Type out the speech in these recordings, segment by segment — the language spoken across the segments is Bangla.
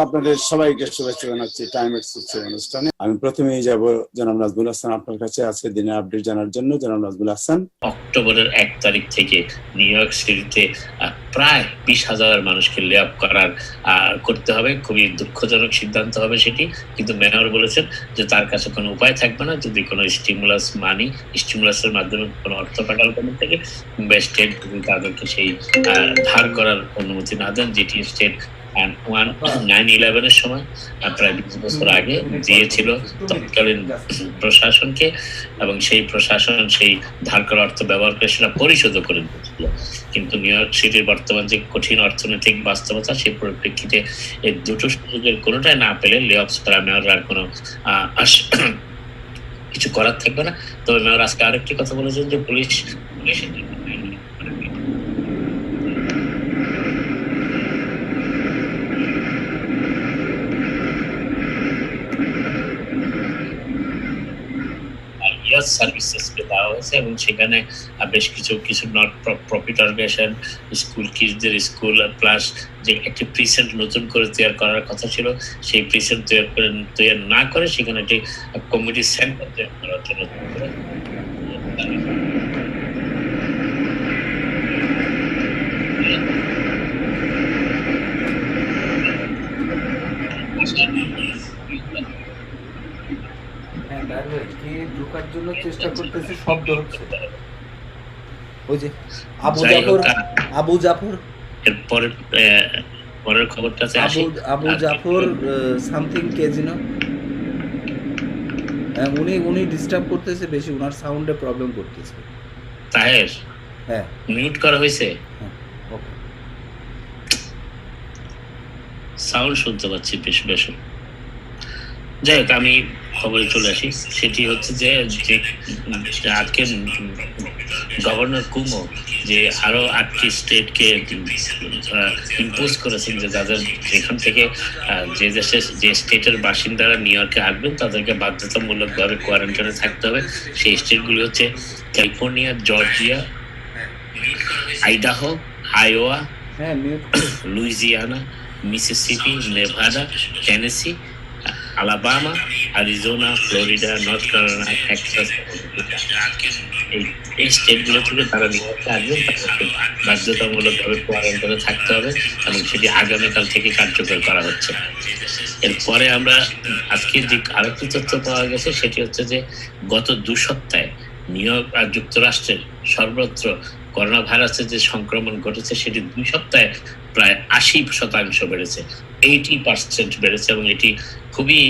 আপনাদের সবাইকে শুভেচ্ছা জানাচ্ছি টাইম এক্সচেঞ্জ অনুষ্ঠানে। আমি প্রথমেই যাব জনাব নাজমুল হাসান আপনার কাছে আছে দিনের আপডেট জানার জন্য। জনাব নাজমুল হাসান। অক্টোবরের 1 তারিখ থেকে নিউ ইয়র্ক সিটিতে প্রায় 20,000 মানুষকে লে অফ করতে হবে। খুবই দুঃখজনক সিদ্ধান্ত হবে সেটি, কিন্তু মেয়র বলেছেন যে তার কাছে কোনো উপায় থাকবে না যদি কোনো স্টিমুলাসের মাধ্যমে কোনো অর্থ পাঠাল থেকে স্টেট তাদেরকে সেই ধার করার অনুমতি না দেন, যেটি স্টেট 9/11-এর সময় প্রায় 20 বছর আগে দিয়েছিল তৎকালীন প্রশাসনকে, এবং সেই প্রশাসন সেই ধার করা অর্থ ব্যবহার করে সেটা পরিশোধ করে দিয়েছিল। কিন্তু নিউ ইয়র্ক সিটির বর্তমান যে কঠিন অর্থনৈতিক বাস্তবতা, সেই পরিপ্রেক্ষিতে এই দুটো সুযোগের কোনোটাই না পেলে লে অফ ছাড়া মেয়ররা আর কোনো কিছু করার থাকবে না। তবে মেয়র আজকে আরেকটি কথা বলেছেন যে পুলিশের সার্ভিসেসকে দেওয়া হয়েছে এবং সেখানে বেশ কিছু নট প্রফিট অর্গানাইজেশন স্কুল কিডসদের স্কুল প্লাস যে একটি প্রিসেন্ট নতুন করে তৈরি করার কথা ছিল, সেই প্রিসেন্ট তৈরি না করে সেখানে একটি কমিউনিটি সেন্টার তৈরি করার জন্য ঢোকার জন্য চেষ্টা করতেছে, শব্দ হচ্ছে। ওই যে আবু জাফর এর পরের খবরটা আছে আবু জাফর সামথিং কেজিনো, উনি ডিস্টার্ব করতেছে বেশি, ওনার সাউন্ডে প্রবলেম করতেছে। তাহের হ্যাঁ মিউট করা হয়েছে, ওকে সাউন্ড শুনতে পাচ্ছি বেশ। যাই হোক, আমি খবরে চলে আসি। সেটি হচ্ছে যে আজকে গভর্নর কুমো যে আরো 8টি স্টেটকে ইম্পোজ করেছেন যে যাদের যেখান থেকে যে স্টেটের বাসিন্দারা নিউ ইয়র্কে আসবেন তাদেরকে বাধ্যতামূলকভাবে কোয়ারেন্টাইনে থাকতে হবে। সেই স্টেটগুলি হচ্ছে California, Georgia, Idaho, Iowa, Louisiana, Mississippi, Nevada, Tennessee, Alabama, Arizona, Florida, North Carolina, Texas. এই স্টেটগুলো থেকে তারা নিউ ইয়র্কে আসবেন, তাদেরকে বাধ্যতামূলকভাবে কোয়ারেন্টাইনে থাকতে হবে এবং সেটি আগামীকাল থেকে কার্যকর করা হচ্ছে। এরপরে আমরা আজকে যে আরেকটি তথ্য পাওয়া গেছে সেটি হচ্ছে যে গত 2 সপ্তাহে নিউ ইয়র্ক আর যুক্তরাষ্ট্রের সর্বত্র করোনা ভাইরাসের যে সংক্রমণ ঘটেছে সেটি 2 সপ্তাহে প্রায় 80% বেড়েছে, 80% বেড়েছে, এবং এটি খুবই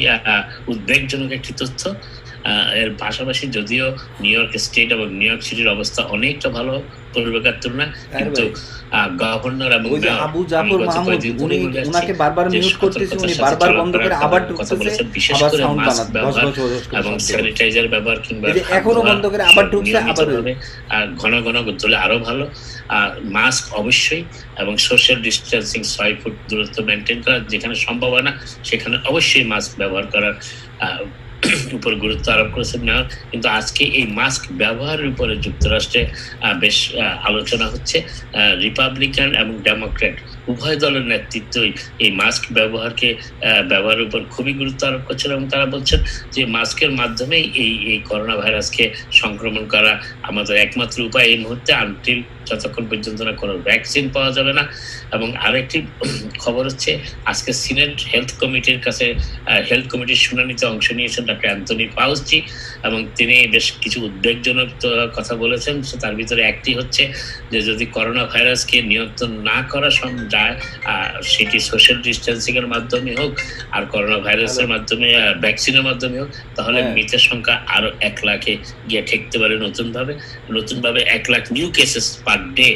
উদ্বেগজনক একটি তথ্য। এর পাশাপাশি যদিও নিউ ইয়র্ক স্টেট এবং নিউ ইয়র্ক সিটির অবস্থা অনেকটা ভালো পূর্বেকার তুলনায়, কিন্তু গভর্নর এবং আবু জাফর মাহমুদ উনাকে বারবার মিউট করতেছে, উনি বারবার বন্ধ করে আবার ঢুকতেছে, বিশেষ করে মাস্ক ব্যবহার এবং স্যানিটাইজার ব্যবহার, কিংবা এখনো বন্ধ করে আবার ঢুকছে, আবার ঘন ধুলে আরো ভালো। মাস্ক অবশ্যই এবং সোশ্যাল ডিস্টেন্সিং 6 ফুট দূরত্ব মেনটেন করা, যেখানে সম্ভব হয় না সেখানে অবশ্যই মাস্ক ব্যবহার করার উপর গুরুত্ব আরোপ করেছেন মেয়র। কিন্তু আজকে এই মাস্ক ব্যবহারের উপরে যুক্তরাষ্ট্রে বেশ আলোচনা হচ্ছে। রিপাবলিকান এবং ডেমোক্র্যাট উভয় দলের নেতৃত্বই এই মাস্ক ব্যবহারের উপর খুবই গুরুত্ব আরোপ করছেন এবং তারা বলছেন যে মাস্কের মাধ্যমেই এই করোনা ভাইরাসকে সংক্রমণ করা আমাদের একমাত্র উপায় এই মুহূর্তে, আনটিল যতক্ষণ পর্যন্ত না কোনো ভ্যাকসিন পাওয়া যাবে না। এবং আরেকটি খবর হচ্ছে আজকে সিনেট হেলথ কমিটির শুনানিতে অংশ নিয়েছেন ডক্টর অ্যান্থনি ফাউচি, এবং তিনি বেশ কিছু উদ্বেগজনক কথা বলেছেন। তার ভিতরে একটি হচ্ছে যে যদি করোনা ভাইরাসকে নিয়ন্ত্রণ না করা যায়, সেটি সোশ্যাল ডিস্টেন্সিং এর মাধ্যমে হোক আর করোনা ভাইরাসের মাধ্যমে ভ্যাকসিনের মাধ্যমে হোক, তাহলে মৃতের সংখ্যা আরো 1 লাখে গিয়ে ঠেকতে পারে। নতুনভাবে 1 lakh new cases per day,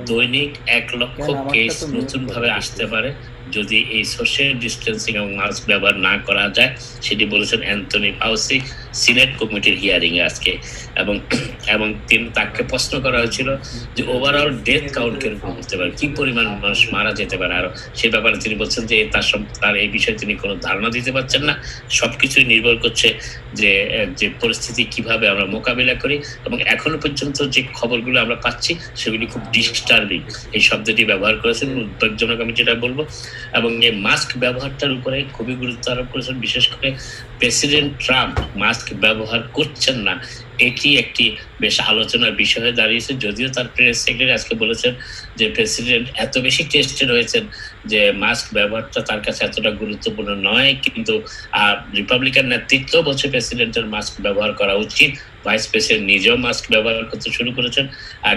দৈনিক 1 লক্ষ কেস নতুন ভাবে আসতে পারে যদি এই সোশ্যাল ডিস্টেন্সিং এবং মাস্ক ব্যবহার না করা যায়। সেটি বলেছেন অ্যান্থনি ফাউচি সিনেট কমিটির হিয়ারিং এ আজকে। এবং তাকে প্রশ্ন করা হয়েছিল যে ওভারঅল ডেথ কাউন্ট কিরকম হতে পারে, কি পরিমাণ মানুষ মারা যেতে পারে আরো, সে ব্যাপারে তিনি বলছেন যে তার এই বিষয়ে তিনি কোনো ধারণা দিতে পারছেন না। সবকিছুই নির্ভর করছে যে পরিস্থিতি কিভাবে আমরা মোকাবিলা করি। এবং এখনো পর্যন্ত যে খবরগুলো আমরা পাচ্ছি সেগুলি খুব ডিস্টার্বিং, এই শব্দটি ব্যবহার করেছেন, উদ্বেগজনক আমি যেটা বলবো। এবং এই মাস্ক ব্যবহারটার উপরে খুবই গুরুত্ব আরোপ করেছেন। বিশেষ করে প্রেসিডেন্ট ট্রাম্প মাস্ক ব্যবহার করছেন না, এটি একটি বেশ আলোচনার বিষয় হয়ে দাঁড়িয়েছে। যদিও তার প্রেস সেক্রেটারি আজকে বলেছেন যে প্রেসিডেন্ট এত বেশি টেস্টেড হয়েছেন যে মাস্ক ব্যবহারটা তার কাছে এতটা গুরুত্বপূর্ণ নয়, কিন্তু রিপাবলিকান নেতৃত্ব বলছে প্রেসিডেন্টের মাস্ক ব্যবহার করা উচিত। ভাইস প্রেসিডেন্ট নিজেও মাস্ক ব্যবহার করতে শুরু করেছেন,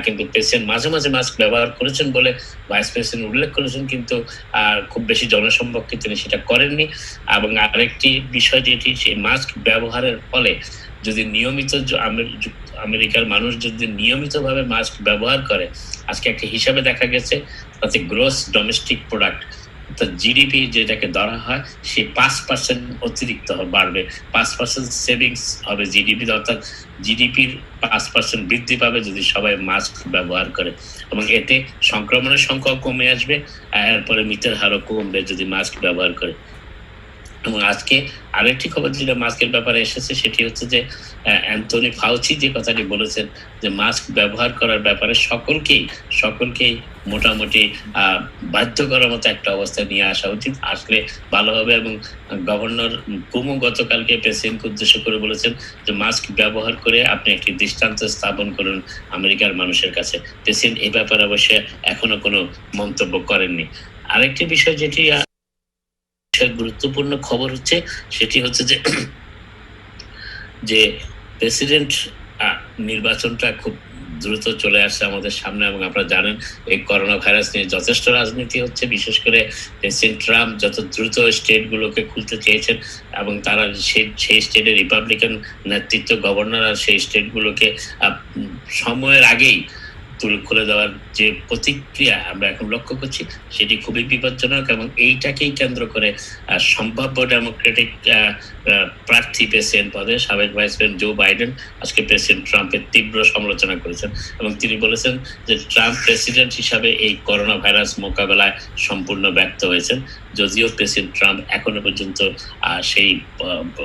কিন্তু প্রেসিডেন্ট মাঝে মাঝে মাস্ক ব্যবহার করেছেন বলে ভাইস প্রেসিডেন্ট উল্লেখ করেছেন, কিন্তু খুব বেশি জনসম্পর্কে তিনি সেটা করেননি। এবং আরেকটি বিষয় যেটি, সেই মাস্ক ব্যবহারের ফলে যদি নিয়মিত আমেরিকার মানুষ যদি নিয়মিতভাবে মাস্ক ব্যবহার করে, আজকে একটা হিসাবে দেখা গেছে তাতে গ্রোস ডোমেস্টিক প্রোডাক্ট জিডিপি যেটাকে ধরা হয় সে 5% অতিরিক্ত বাড়বে, 5% সেভিংস হবে জিডিপি, অর্থাৎ জিডিপির 5% বৃদ্ধি পাবে যদি সবাই মাস্ক ব্যবহার করে। এবং এতে সংক্রমণের সংখ্যা কমে আসবে, এরপরে মৃতের হারও কমবে যদি মাস্ক ব্যবহার করে। এবং আজকে আরেকটি খবর যেটা মাস্কের ব্যাপারে এসেছে সেটি হচ্ছে যে অ্যান্থনি ফাউচি যে কথাটি বলেছেন যে মাস্ক ব্যবহার করার ব্যাপারে সকলকেই মোটামুটি বাধ্য করার মতো একটা অবস্থা নিয়ে আসা উচিত, আসলে ভালো হবে। এবং গভর্নর কুমো গতকালকে প্রেসিডেন্টকে উদ্দেশ্য করে বলেছেন যে মাস্ক ব্যবহার করে আপনি একটি দৃষ্টান্ত স্থাপন করুন আমেরিকার মানুষের কাছে। প্রেসিডেন্ট এই ব্যাপারে অবশ্যই এখনো কোনো মন্তব্য করেননি। আরেকটি বিষয় যেটি গুরুত্বপূর্ণ খবর হচ্ছে সেটি হচ্ছে যে প্রেসিডেন্ট নির্বাচনটা খুব দ্রুত চলে আসছে আমাদের সামনে। এবং আপনারা জানেন এই করোনা ভাইরাস নিয়ে যথেষ্ট রাজনীতি হচ্ছে, বিশেষ করে প্রেসিডেন্ট ট্রাম্প যত দ্রুত স্টেটগুলোকে খুলতে চেয়েছেন এবং তারা সেই স্টেটের রিপাবলিকান নেতৃত্ব গভর্নর আর সেই স্টেটগুলোকে সময়ের আগেই খুলে দেওয়ার যে প্রতিক্রিয়া আমরা এখন লক্ষ্য করছি সেটি খুবই বিপজ্জনক। এবং এইটাকেই কেন্দ্র করে সম্ভাব্য ডেমোক্রেটিক প্রার্থী প্রেসিডেন্ট পদে সাবেক ভাইস প্রেসিডেন্ট জো বাইডেন আজকে প্রেসিডেন্ট ট্রাম্পের তীব্র সমালোচনা করেছেন এবং তিনি বলেছেন যে ট্রাম্প প্রেসিডেন্ট হিসাবে এই করোনা ভাইরাস মোকাবেলায় সম্পূর্ণ ব্যর্থ হয়েছেন, যদিও প্রেসিডেন্ট ট্রাম্প এখনো পর্যন্ত সেই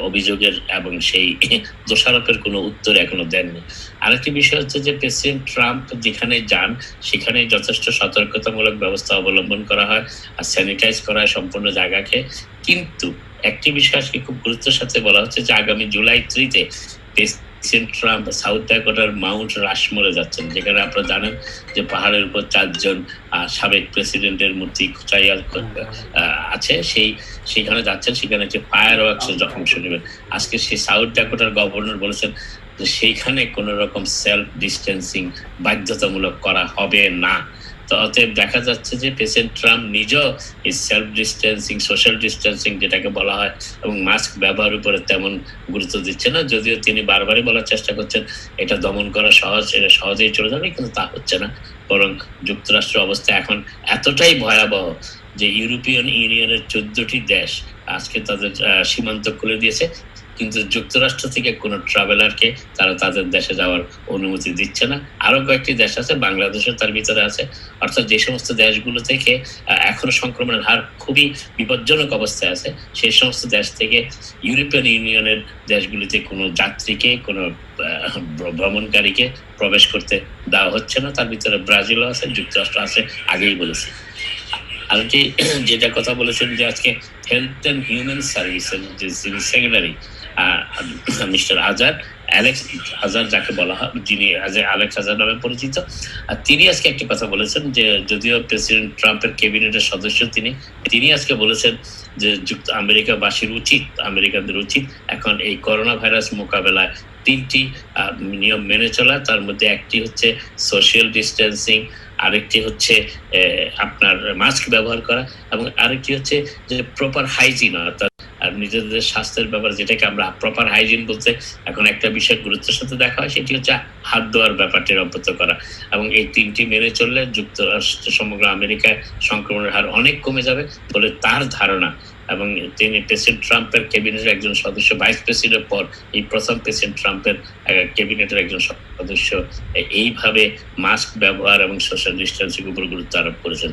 অভিযোগের এবং সেই দোষারোপের কোনো উত্তর এখনো দেননি। আরেকটি বিষয় হচ্ছে যে প্রেসিডেন্ট ট্রাম্প যেখানে যান সেখানে যথেষ্ট সতর্কতামূলক ব্যবস্থা অবলম্বন করা হয় আর স্যানিটাইজ করা হয় সম্পূর্ণ জায়গাকে। কিন্তু একটি বিষয় আজকে খুব গুরুত্বের সাথে বলা হচ্ছে যে আগামী জুলাই 3-তে প্রেসিডেন্ট ট্রাম্প সাউথ ডাকোটার মাউন্ট রাশমোরে যাচ্ছেন, যেখানে আপনারা জানেন যে পাহাড়ের উপর 4 জন সাবেক প্রেসিডেন্টের মূর্তি খোঁচাই আছে, সেইখানে যাচ্ছেন, সেখানে একটি ফায়ার ওয়ার্কস অংশ নেবেন। আজকে সেই সাউথ ডাকোটার গভর্নর বলেছেন যে সেইখানে কোনো রকম সেলফ ডিস্টেন্সিং বাধ্যতামূলক করা হবে না। তো অতএব দেখা যাচ্ছে যে প্রেসিডেন্ট ট্রাম্প নিজেও এই সেলফ ডিস্টেন্সিং, সোশ্যাল ডিস্টেন্সিং যেটাকে বলা হয় এবং মাস্ক ব্যবহার উপরে তেমন গুরুত্ব দিচ্ছে না, যদিও তিনি বারবারই বলার চেষ্টা করছেন এটা দমন করা সহজ, এটা সহজেই চলে যাবে, কিন্তু তা হচ্ছে না। বরং যুক্তরাষ্ট্রের অবস্থা এখন এতটাই ভয়াবহ যে ইউরোপিয়ান ইউনিয়নের 14টি দেশ আজকে তাদের সীমান্ত খুলে দিয়েছে, কিন্তু যুক্তরাষ্ট্র থেকে কোনো ট্রাভেলারকে তারা তাদের দেশে যাওয়ার অনুমতি দিচ্ছে না। আরো কয়েকটি দেশ আছে, বাংলাদেশও তার ভিতরে আছে, অর্থাৎ যে সমস্ত দেশগুলো থেকে এখনো সংক্রমণের হার খুবই বিপজ্জনক অবস্থায় আছে সেই সমস্ত দেশ থেকে ইউরোপিয়ান ইউনিয়নের দেশগুলিতে কোনো যাত্রীকে, কোনো ভ্রমণকারীকে প্রবেশ করতে দেওয়া হচ্ছে না। তার ভিতরে ব্রাজিলও আছে, যুক্তরাষ্ট্র আছে, আগেই বলেছি। আর যেটা কথা বলেছেন যে আজকে হেলথ অ্যান্ড হিউম্যান সার্ভিসের যে সেক্রেটারি মিস্টার অ্যালেক্স আজার যাকে বলা হয়, যিনি অ্যালেক্স আজার নামে পরিচিত, আর তিনি আজকে একটি কথা বলেছেন যে যদিও প্রেসিডেন্ট ট্রাম্পের ক্যাবিনেটের সদস্য তিনি আজকে বলেছেন যে আমেরিকানদের উচিত এখন এই করোনা ভাইরাস মোকাবেলায় 3টি নিয়ম মেনে চলা। তার মধ্যে একটি হচ্ছে সোশ্যাল ডিস্টেন্সিং, আরেকটি হচ্ছে আপনার মাস্ক ব্যবহার করা এবং আরেকটি হচ্ছে যে প্রপার হাইজিন, অর্থাৎ নিজেদের স্বাস্থ্যের ব্যাপারে যেটাকে আমরা প্রপার হাইজিন বলতে এখন একটা বিষয় গুরুত্বের সাথে দেখা হয় সেটি হচ্ছে হাত ধোয়ার ব্যাপারটি অব্যাহত করা। এবং এই 3টি মেনে চললে যুক্তরাষ্ট্র সমগ্র আমেরিকায় সংক্রমণের হার অনেক কমে যাবে বলে তার ধারণা। এবং তিনি প্রেসিডেন্ট ট্রাম্পের ক্যাবিনেটের একজন সদস্য, ভাইস প্রেসিডেন্টের পর এই প্রথম প্রেসিডেন্ট ট্রাম্পের ক্যাবিনেটের একজন সদস্য এইভাবে মাস্ক ব্যবহার এবং সোশ্যাল ডিস্টেন্সিং উপর গুরুত্ব আরোপ করেছেন।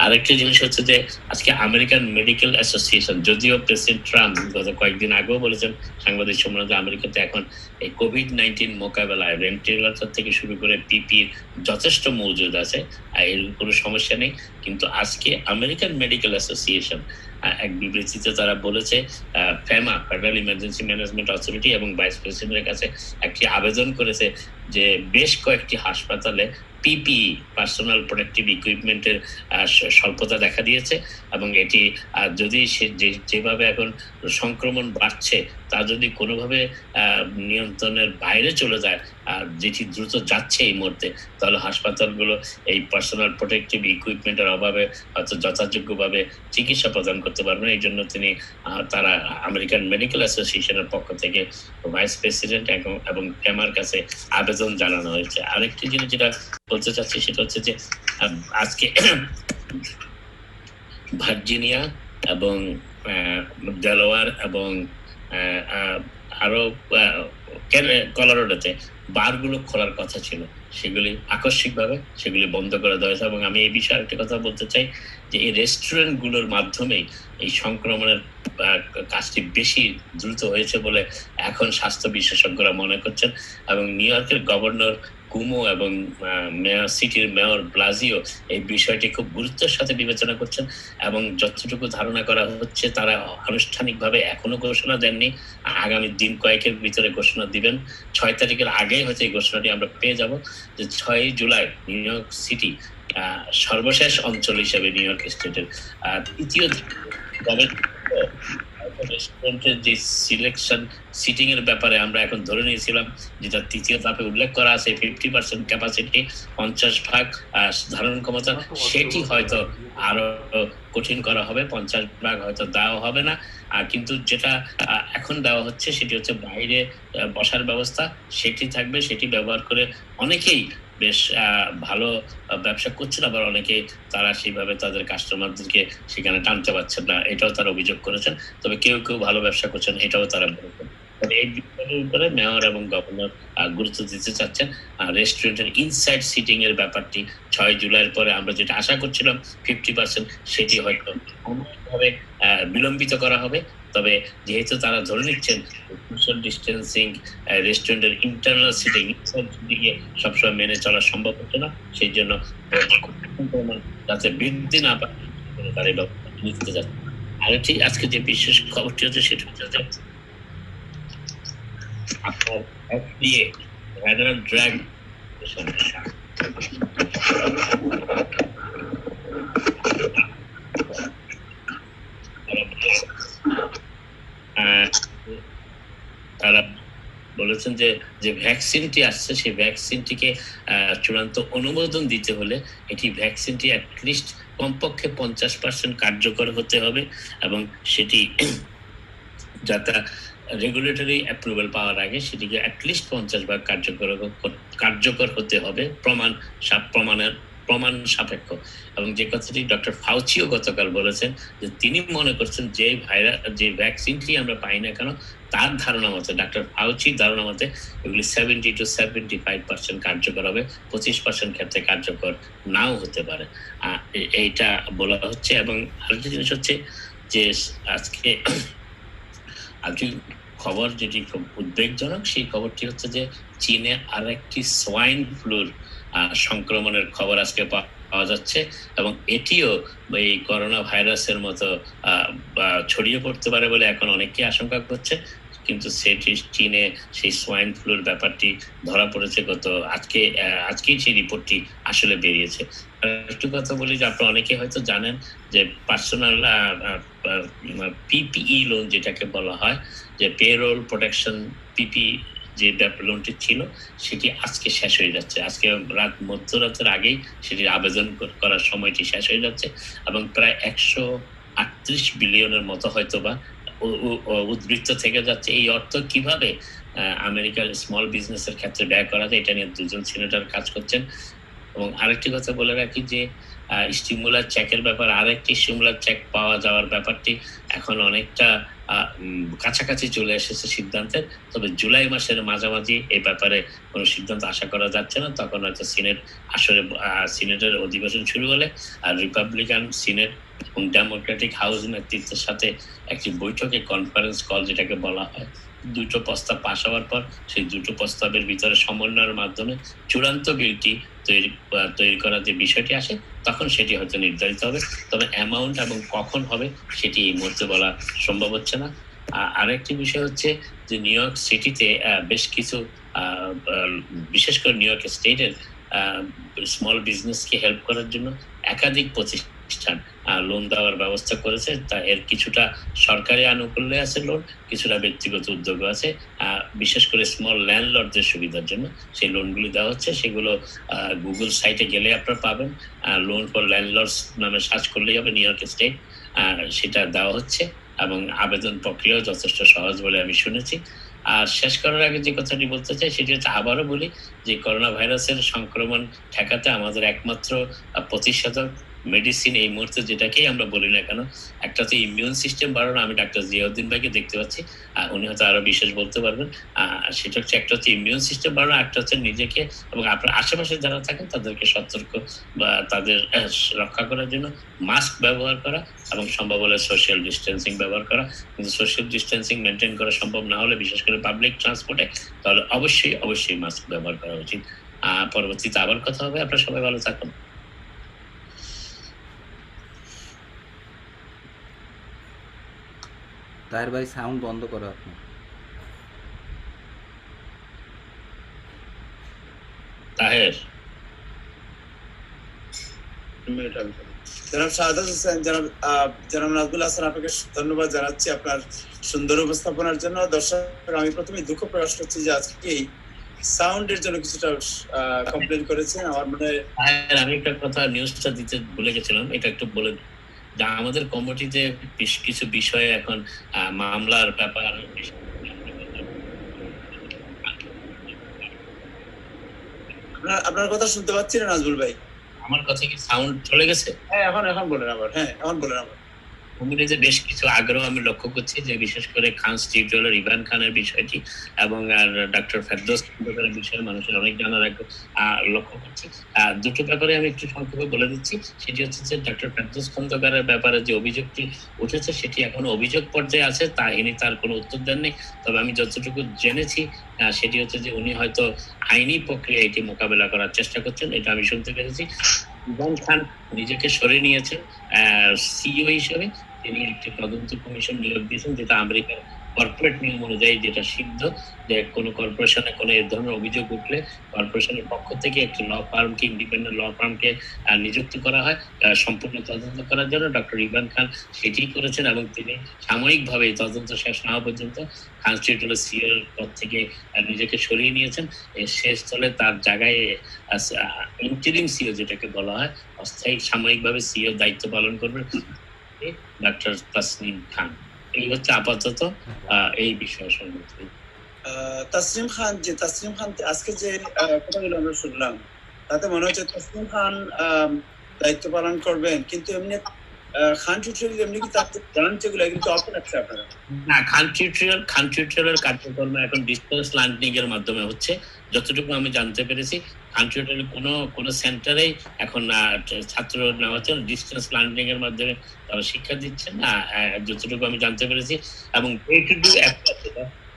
আরেকটা জিনিস হচ্ছে যে আজকে আমেরিকান মেডিকেল অ্যাসোসিয়েশন, যদিও প্রেসিডেন্ট ট্রাম্প গত কয়েকদিন আগেও বলেছেন সাংবাদিক সম্মেলনে আমেরিকাতে এখন এই কোভিড-19 মোকাবেলায় ভেন্টিলেটর থেকে শুরু করে পিপির যথেষ্ট মজুদ আছে, এর কোনো সমস্যা নেই। কিন্তু আজকে আমেরিকান মেডিকেল অ্যাসোসিয়েশন এক বিবৃতিতে তারা বলেছে FEMA, federal emergency management authority এবং ভাইস প্রেসিডেন্টের কাছে একটি আবেদন করেছে যে বেশ কয়েকটি হাসপাতালে পিপিই, পার্সোনাল প্রোটেক্টিভ ইকুইপমেন্টের স্বল্পতা দেখা দিয়েছে এবং এটি যদি যেভাবে এখন সংক্রমণ বাড়ছে তা যদি কোনোভাবে নিয়ন্ত্রণের বাইরে চলে যায়, যেটি দ্রুত যাচ্ছে এই মুহূর্তে, তাহলে হাসপাতালগুলো এই পার্সোনাল প্রোটেক্টিভ ইকুইপমেন্টের অভাবে হয়তো যথাযোগ্যভাবে চিকিৎসা প্রদান করতে পারবে না। এই জন্য তারা আমেরিকান মেডিকেল অ্যাসোসিয়েশনের পক্ষ থেকে ভাইস প্রেসিডেন্ট এবং ফেমার কাছে আবেদন জানানো হয়েছে। আরেকটি জিনিস যেটা বলতে চাচ্ছি সেটা হচ্ছে যে আজকে ভার্জিনিয়া এবং ডেলাওয়্যার এবং আরো কলোরাডোতে বারগুলো খোলার কথা ছিল, সেগুলি আকস্মিকভাবে সেগুলি বন্ধ করে দেওয়া হয়েছে। এবং আমি এই বিষয়ে আরেকটি কথা বলতে চাই যে এই রেস্টুরেন্ট গুলোর মাধ্যমেই এই সংক্রমণের কাজটি বেশি দ্রুত হয়েছে বলে এখন স্বাস্থ্য বিশেষজ্ঞরা মনে করছেন। এবং নিউ ইয়র্কের গভর্নর কুমো এবং সিটির মেয়র ব্লাজিও এই বিষয়টি খুব গুরুত্বের সাথে বিবেচনা করছেন এবং যতটুকু ধারণা করা হচ্ছে তারা আনুষ্ঠানিকভাবে এখনো ঘোষণা দেননি, আগামী দিন কয়েকের ভিতরে ঘোষণা দিবেন। 6 তারিখের আগেই হয়তো এই ঘোষণাটি আমরা পেয়ে যাব যে 6 জুলাই নিউ ইয়র্ক সিটি সর্বশেষ অঞ্চল হিসেবে নিউ ইয়র্ক স্টেটের তৃতীয় রেস্টুরেন্টের যে সিলেকশন সিটিং এর ব্যাপারে আমরা এখন ধরে নিয়েছিলাম, যেটা তৃতীয় ধাপে উল্লেখ করা আছে 50% ক্যাপাসিটি, 50 ভাগ ধারণ ক্ষমতা, সেটি হয়তো আরো কঠিন করা হবে, 50 ভাগ হয়তো দেওয়া হবে না। কিন্তু যেটা এখন দেওয়া হচ্ছে সেটি হচ্ছে বাইরে বসার ব্যবস্থা, সেটি থাকবে, সেটি ব্যবহার করে অনেকেই বেশ ভালো ব্যবসা করছেন, আবার অনেকে তারা সেইভাবে তাদের কাস্টমারদেরকে সেখানে টানতে পারছেন না, এটাও তারা অভিযোগ করেছেন। তবে কেউ কেউ ভালো ব্যবসা করছেন, এটাও তারা বলেছেন। এই বিষয়ের উপরে মেয়র এবং গভর্নর গুরুত্ব দিতে চাচ্ছেন। রেস্টুরেন্টের ইনসাইড সিটিং এর ব্যাপারটি 6 জুলাইয়ের পরে আমরা যেটা আশা করছিলাম 50%, সেটি হয়তো সাময়িকভাবে বিলম্বিত করা হবে। তবে যেহেতু তারা ধরে নিচ্ছেন সোশ্যাল ডিস্টেন্সিং, রেস্টুরেন্টের ইন্টারনাল সিটিং সবসময় মেনে চলা সম্ভব হচ্ছে না, সেই জন্য যাতে বৃদ্ধি না পায় তারা এই ব্যবস্থা নিতে যাচ্ছে। আরেকটি আজকে যে বিশেষ খবরটি হচ্ছে সেটা হচ্ছে যে আপনার FDA ফেডারেল ড্রাগ তারা বলেছেন যে ভ্যাকসিনটি আসছে সেই ভ্যাকসিনটিকে চূড়ান্ত অনুমোদন দিতে হলে এটি ভ্যাকসিনটি অ্যাটলিস্ট কমপক্ষে 50% কার্যকর হতে হবে এবং সেটি যাতে রেগুলেটরি অ্যাপ্রুভাল পাওয়ার আগে সেটিকে অ্যাটলিস্ট 50 ভাগ কার্যকর হতে হবে প্রমাণ সাপেক্ষ। এবং যে কথাটি ডক্টর ফাউচিও গতকাল বলেছেন যে তিনি মনে করছেন যে ভ্যাকসিনটি আমরা পাই না কেন, তার ধারণা মতে, ডক্টর ফাউচির ধারণা মতে এগুলি 70 to 75% কার্যকর হবে, 25% ক্ষেত্রে কার্যকর নাও হতে পারে, এইটা বলা হচ্ছে। এবং আরেকটা জিনিস হচ্ছে যে আজকে খবর যেটি খুব উদ্বেগজনক, সেই খবরটি হচ্ছে যে চীনে আরেকটি সোয়াইন ফ্লুর সংক্রমণের খবর আজকে পাওয়া যাচ্ছে এবং এটিও এই করোনা ভাইরাসের মতো ছড়িয়ে পড়তে পারে বলে এখন অনেকে আশঙ্কা করছে। কিন্তু সেটি চীনে সেই সোয়াইন ফ্লুর ব্যাপারটি ধরা পড়েছে আজকেই সেই রিপোর্টটি আসলে বেরিয়েছে। একটু কথা বলি যে আপনারা অনেকে হয়তো জানেন যে পার্সোনাল পিপিই লোন যেটাকে বলা হয়, যে পেরোল প্রোটেকশন পিপিই যে লোনটি ছিল সেটি আজকে শেষ হয়ে যাচ্ছে। আজকে মধ্যরাতের আগেই সেটির আবেদন করার সময়টি শেষ হয়ে যাচ্ছে এবং প্রায় 138 বিলিয়নের মতো হয়তোবা উদ্বৃত্ত থেকে যাচ্ছে। এই অর্থ কিভাবে আমেরিকার স্মল বিজনেসের ক্ষেত্রে ব্যয় করা যায় এটা নিয়ে 2জন সিনেটর কাজ করছেন। এবং আরেকটি কথা বলে রাখি যে স্টিমুলার চেকের ব্যাপার, আরেকটি স্টিমুলার চেক পাওয়া যাওয়ার ব্যাপারটি এখন অনেকটা কাছাকাছি চলে এসেছে সিদ্ধান্তের, তবে জুলাই মাসের মাঝামাঝি এই ব্যাপারে কোনো সিদ্ধান্ত আশা করা যাচ্ছে না। তখন হয়তো সিনেটের অধিবেশন শুরু হলে আর রিপাবলিকান সিনেট এবং ডেমোক্রেটিক হাউস নেতৃত্বের সাথে একটি বৈঠকে কনফারেন্স কল যেটাকে বলা হয়, দুটো প্রস্তাব পাশ হওয়ার পর সেই দুটো প্রস্তাবের ভিতরে সমন্বয়ের মাধ্যমে চূড়ান্ত বিলটি তৈরি করার যে বিষয়টি আসে তখন সেটি হয়তো নির্ধারিত হবে। তবে অ্যামাউন্ট এবং কখন হবে সেটি এই মুহূর্তে বলা সম্ভব হচ্ছে না। আরেকটি বিষয় হচ্ছে যে নিউ ইয়র্ক সিটিতে বেশ কিছু বিশেষ করে নিউ ইয়র্ক স্টেটের স্মল বিজনেসকে হেল্প করার জন্য একাধিক প্রতিষ্ঠান লোন দেওয়ার ব্যবস্থা করেছে। তা এর কিছুটা সরকারি আনুকূল্যে আছে লোন, কিছুটা ব্যক্তিগত উদ্যোগ আছে। বিশেষ করে স্মল ল্যান্ডলর্ডদের সুবিধার জন্য সেই লোনগুলি দেওয়া হচ্ছে। সেগুলো গুগল সাইটে গেলে আপনারা পাবেন, লোন ফর ল্যান্ডলর্ডস নামে সার্চ করলেই হবে নিউ ইয়র্ক স্টেট, সেটা দেওয়া হচ্ছে এবং আবেদন প্রক্রিয়াও যথেষ্ট সহজ বলে আমি শুনেছি। আর শেষ করার আগে যে কথাটি বলতে চাই সেটি হচ্ছে, আবারও বলি যে করোনা ভাইরাসের সংক্রমণ ঠেকাতে আমাদের একমাত্র প্রতিষেধক মেডিসিন এই মুহূর্তে যেটাকেই আমরা বলি না কেন, একটা হচ্ছে ইমিউন সিস্টেম বাড়ানো। আমি ডাক্তার জিয়াউদ্দিন ভাইকে দেখতে পাচ্ছি, উনি হয়তো আরো বিশেষ বলতে পারবেন। সেটা হচ্ছে একটা হচ্ছে ইমিউন সিস্টেম বাড়ানো, একটা হচ্ছে নিজেকে এবং আপনার আশেপাশে যারা থাকেন তাদেরকে সতর্ক বা তাদের রক্ষা করার জন্য মাস্ক ব্যবহার করা এবং সম্ভব হলে সোশ্যাল ডিস্টেন্সিং ব্যবহার করা। কিন্তু সোশ্যাল ডিস্টেন্সিং মেনটেন করা সম্ভব না হলে, বিশেষ করে পাবলিক ট্রান্সপোর্টে, তাহলে অবশ্যই মাস্ক ব্যবহার করা উচিত। পরবর্তীতে আবার কথা হবে। আপনারা সবাই ভালো থাকুন। তাহের ভাই সাউন্ড বন্ধ করো আপনি। তাহের, জনাব শাহাদাত হোসেন, জনাব নাজমুল হাসান, আপনাকে ধন্যবাদ জানাচ্ছি আপনার সুন্দর উপস্থাপনার জন্য। দর্শক, আমি প্রথমে দুঃখ প্রকাশ করছি যে আজকে সাউন্ডের জন্য কিছুটা কমপ্লেন করেছেন। আমার মনে হয় আমি একটা কথা নিউজটা দিতে ভুলে গেছিলাম, এটা একটু বলে যা আমাদের কমিটিতে কিছু বিষয়ে এখন মামলার ব্যাপার। আপনার কথা শুনতে পাচ্ছি না নাজমুল ভাই। আমার কথা কি সাউন্ড চলে গেছে? হ্যাঁ, এখন বলেন আবার। এখন বলেন আবার। কমিটিতে বেশ কিছু আগ্রহ আমি লক্ষ্য করছি, যে বিশেষ করে খান স্টিউডিওর ইভান খানের বিষয়টি এবং ডক্টর ফেরদৌস খন্দকারের বিষয়ে মানুষের অনেক জানার লক্ষ্য করছি। দুটো ব্যাপারে আমি একটু সংক্ষেপে বলে দিচ্ছি। সেটি হচ্ছে যে ডক্টর ফেরদৌস খন্দকারের ব্যাপারে যে অভিযোগটি উঠেছে সেটি এখন অভিযোগ পর্যায়ে আছে, তার কোনো উত্তর দেননি। তবে আমি যতটুকু জেনেছি সেটি হচ্ছে যে উনি হয়তো আইনি প্রক্রিয়া এটি মোকাবেলা করার চেষ্টা করছেন, এটা আমি শুনতে পেরেছি। ইভান খান নিজেকে সরিয়ে নিয়েছেন সিইও হিসেবে। তিনি একটি তদন্ত কমিশন নিয়োগ দিয়েছেন, যেটা আমেরিকার কর্পোরেট নিয়ম অনুযায়ী যেটা সিদ্ধ, যে কোনো কর্পোরেশনে কোনো এই ধরনের অভিযোগ উঠলে কর্পোরেশনের পক্ষ থেকে একটি ল ফার্মকে, ইন্ডিপেন্ডেন্ট ল ফার্মকে নিযুক্ত করা হয় সম্পূর্ণ তদন্ত করার জন্য। ডক্টর ইভান খান সেটি করেছেন এবং তিনি সাময়িকভাবে তদন্ত শেষ না হওয়া পর্যন্ত খান স্টিউডিওর সিইও পদ থেকে নিজেকে সরিয়ে নিয়েছেন। এর শেষ স্থলে তার জায়গায় ইন্টারিম সিইও যেটাকে বলা হয়, অস্থায়ী সাময়িকভাবে সিইও দায়িত্ব পালন করবে ডক্টর তাসনিম খান। এই হচ্ছে আপাতত এই বিষয় সম্বন্ধে। তাসনিম খান আজকে যে কথাগুলো আমরা শুনলাম, তাতে মনে হচ্ছে তাসনিম খান দায়িত্ব পালন করবেন, কিন্তু এমনি খান টিউটোরিয়াল এমনি কি তাদের জানান যেগুলো এগুলো তো অপেন আছে আপনারা? না, খান টিউটোরিয়ালের কার্যক্রম এখন ডিস্টেন্স লার্নিং এর মাধ্যমে হচ্ছে। যতটুকু আমি জানতে পেরেছি, খান টিউটোরিয়াল কোনো সেন্টারেই এখন ছাত্র নেওয়ার জন্য ডিস্টেন্স লার্নিং এর মাধ্যমে তারা শিক্ষা দিচ্ছেন না, যতটুকু আমি জানতে পেরেছি। এবং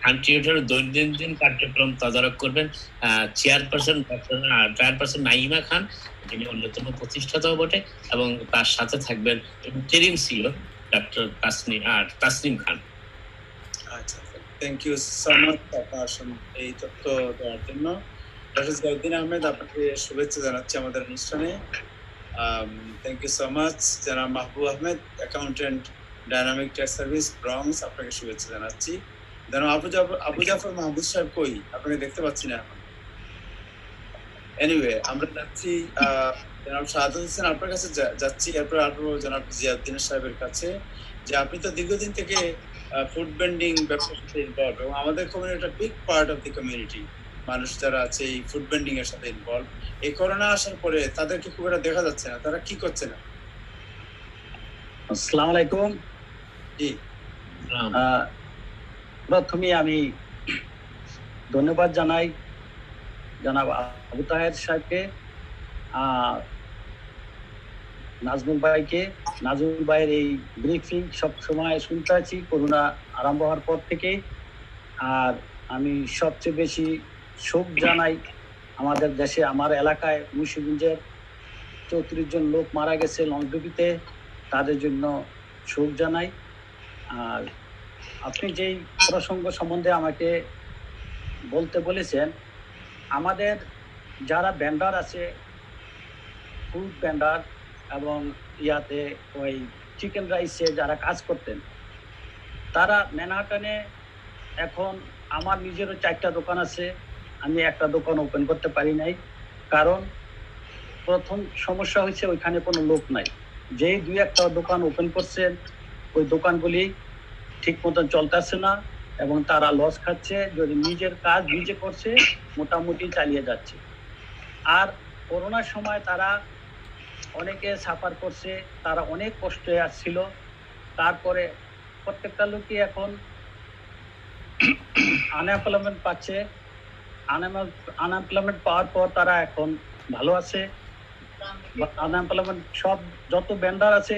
খান টিউটোরিয়াল দৈনন্দিন কার্যক্রম তদারক করবেন চেয়ারপারসন নাইমা খান, তিনি অন্যতম প্রতিষ্ঠাতাও বটে, এবং তার সাথে থাকবেন ইন্টারিম সিইও ডক্টর তাসনিম খান। আচ্ছা, থ্যাংক ইউ সো মাচ আপনার এই তথ্য দেওয়ার জন্য। ডক্টর জিয়াউদ্দিন আহমেদ, আপনাকে শুভেচ্ছা জানাচ্ছি আমাদের অনুষ্ঠানে। Thank you so much. জনাব Mahbub Ahmed, accountant, dynamic tax service, Bronx, আপনাকে শুভেচ্ছা জানাচ্ছি। জনাব আবু জাফর মাহবুব সাহেব কই? আপনাকে দেখতে পাচ্ছি না এখন। এনিওয়ে, আমরা যাচ্ছি জনাব শাহাদাত হোসেন, আপনার কাছে যাচ্ছি, এরপর আরো জনাব জিয়াউদ্দিন সাহেবের কাছে, যে আপনি তো দীর্ঘদিন থেকে ফুড ভেন্ডিং ব্যবসার সাথে ইনভলভ, এবং আমাদের কমিউনিটি একটা big part of the community, মানুষ যারা আছে এই ফুড ভেন্ডিং এর সাথে ইনভলভ। এই করোনা আসার পরে তাদেরকে খুব একটা দেখা যাচ্ছে না, তারা কি করছে না? আসসালামু আলাইকুম। জি, প্রথমে আমি ধন্যবাদ জানাই জনাব আবু তাহের সাহেবকে, নাজমুল ভাইকে। নাজমুল ভাইয়ের এই ব্রিফিং সব সময় শুনতে আছি করোনা আরম্ভ হওয়ার পর থেকে। আর আমি সবচেয়ে বেশি শোক জানাই আমাদের দেশে, আমার এলাকায় মুন্সিগঞ্জের 34 জন লোক মারা গেছে লংডুবিতে, তাদের জন্য শোক জানাই। আর আপনি যেই প্রসঙ্গ সম্বন্ধে আমাকে বলতে বলেছেন, আমাদের যারা ভেন্ডার আছে, ফুড ভেন্ডার এবং ইয়াতে ওই চিকেন রাইসে যারা কাজ করতেন, তারা ম্যানহাটনে এখন, আমার নিজেরও 4টা দোকান আছে, আমি একটা দোকান ওপেন করতে পারি নাই। কারণ প্রথম সমস্যা হয়েছে ওইখানে কোনো লোক নাই। যেই 2-1টা দোকান ওপেন করছেন, ওই দোকানগুলি ঠিক মতন চলতেছে না এবং তারা লস খাচ্ছে। যদি নিজের কাজ নিজে করছে, মোটামুটি চালিয়ে যাচ্ছে। আর করোনার সময় তারা অনেকে সাফার করছে, তারা অনেক কষ্টে আসছিল। তারপরে প্রত্যেকটা লোকই এখন আনএমপ্লয়মেন্ট পাচ্ছে। আনএমপ্লয়মেন্ট পাওয়ার পর তারা এখন ভালো আছে। আনএমপ্লয়মেন্ট সব যত ভেন্ডার আছে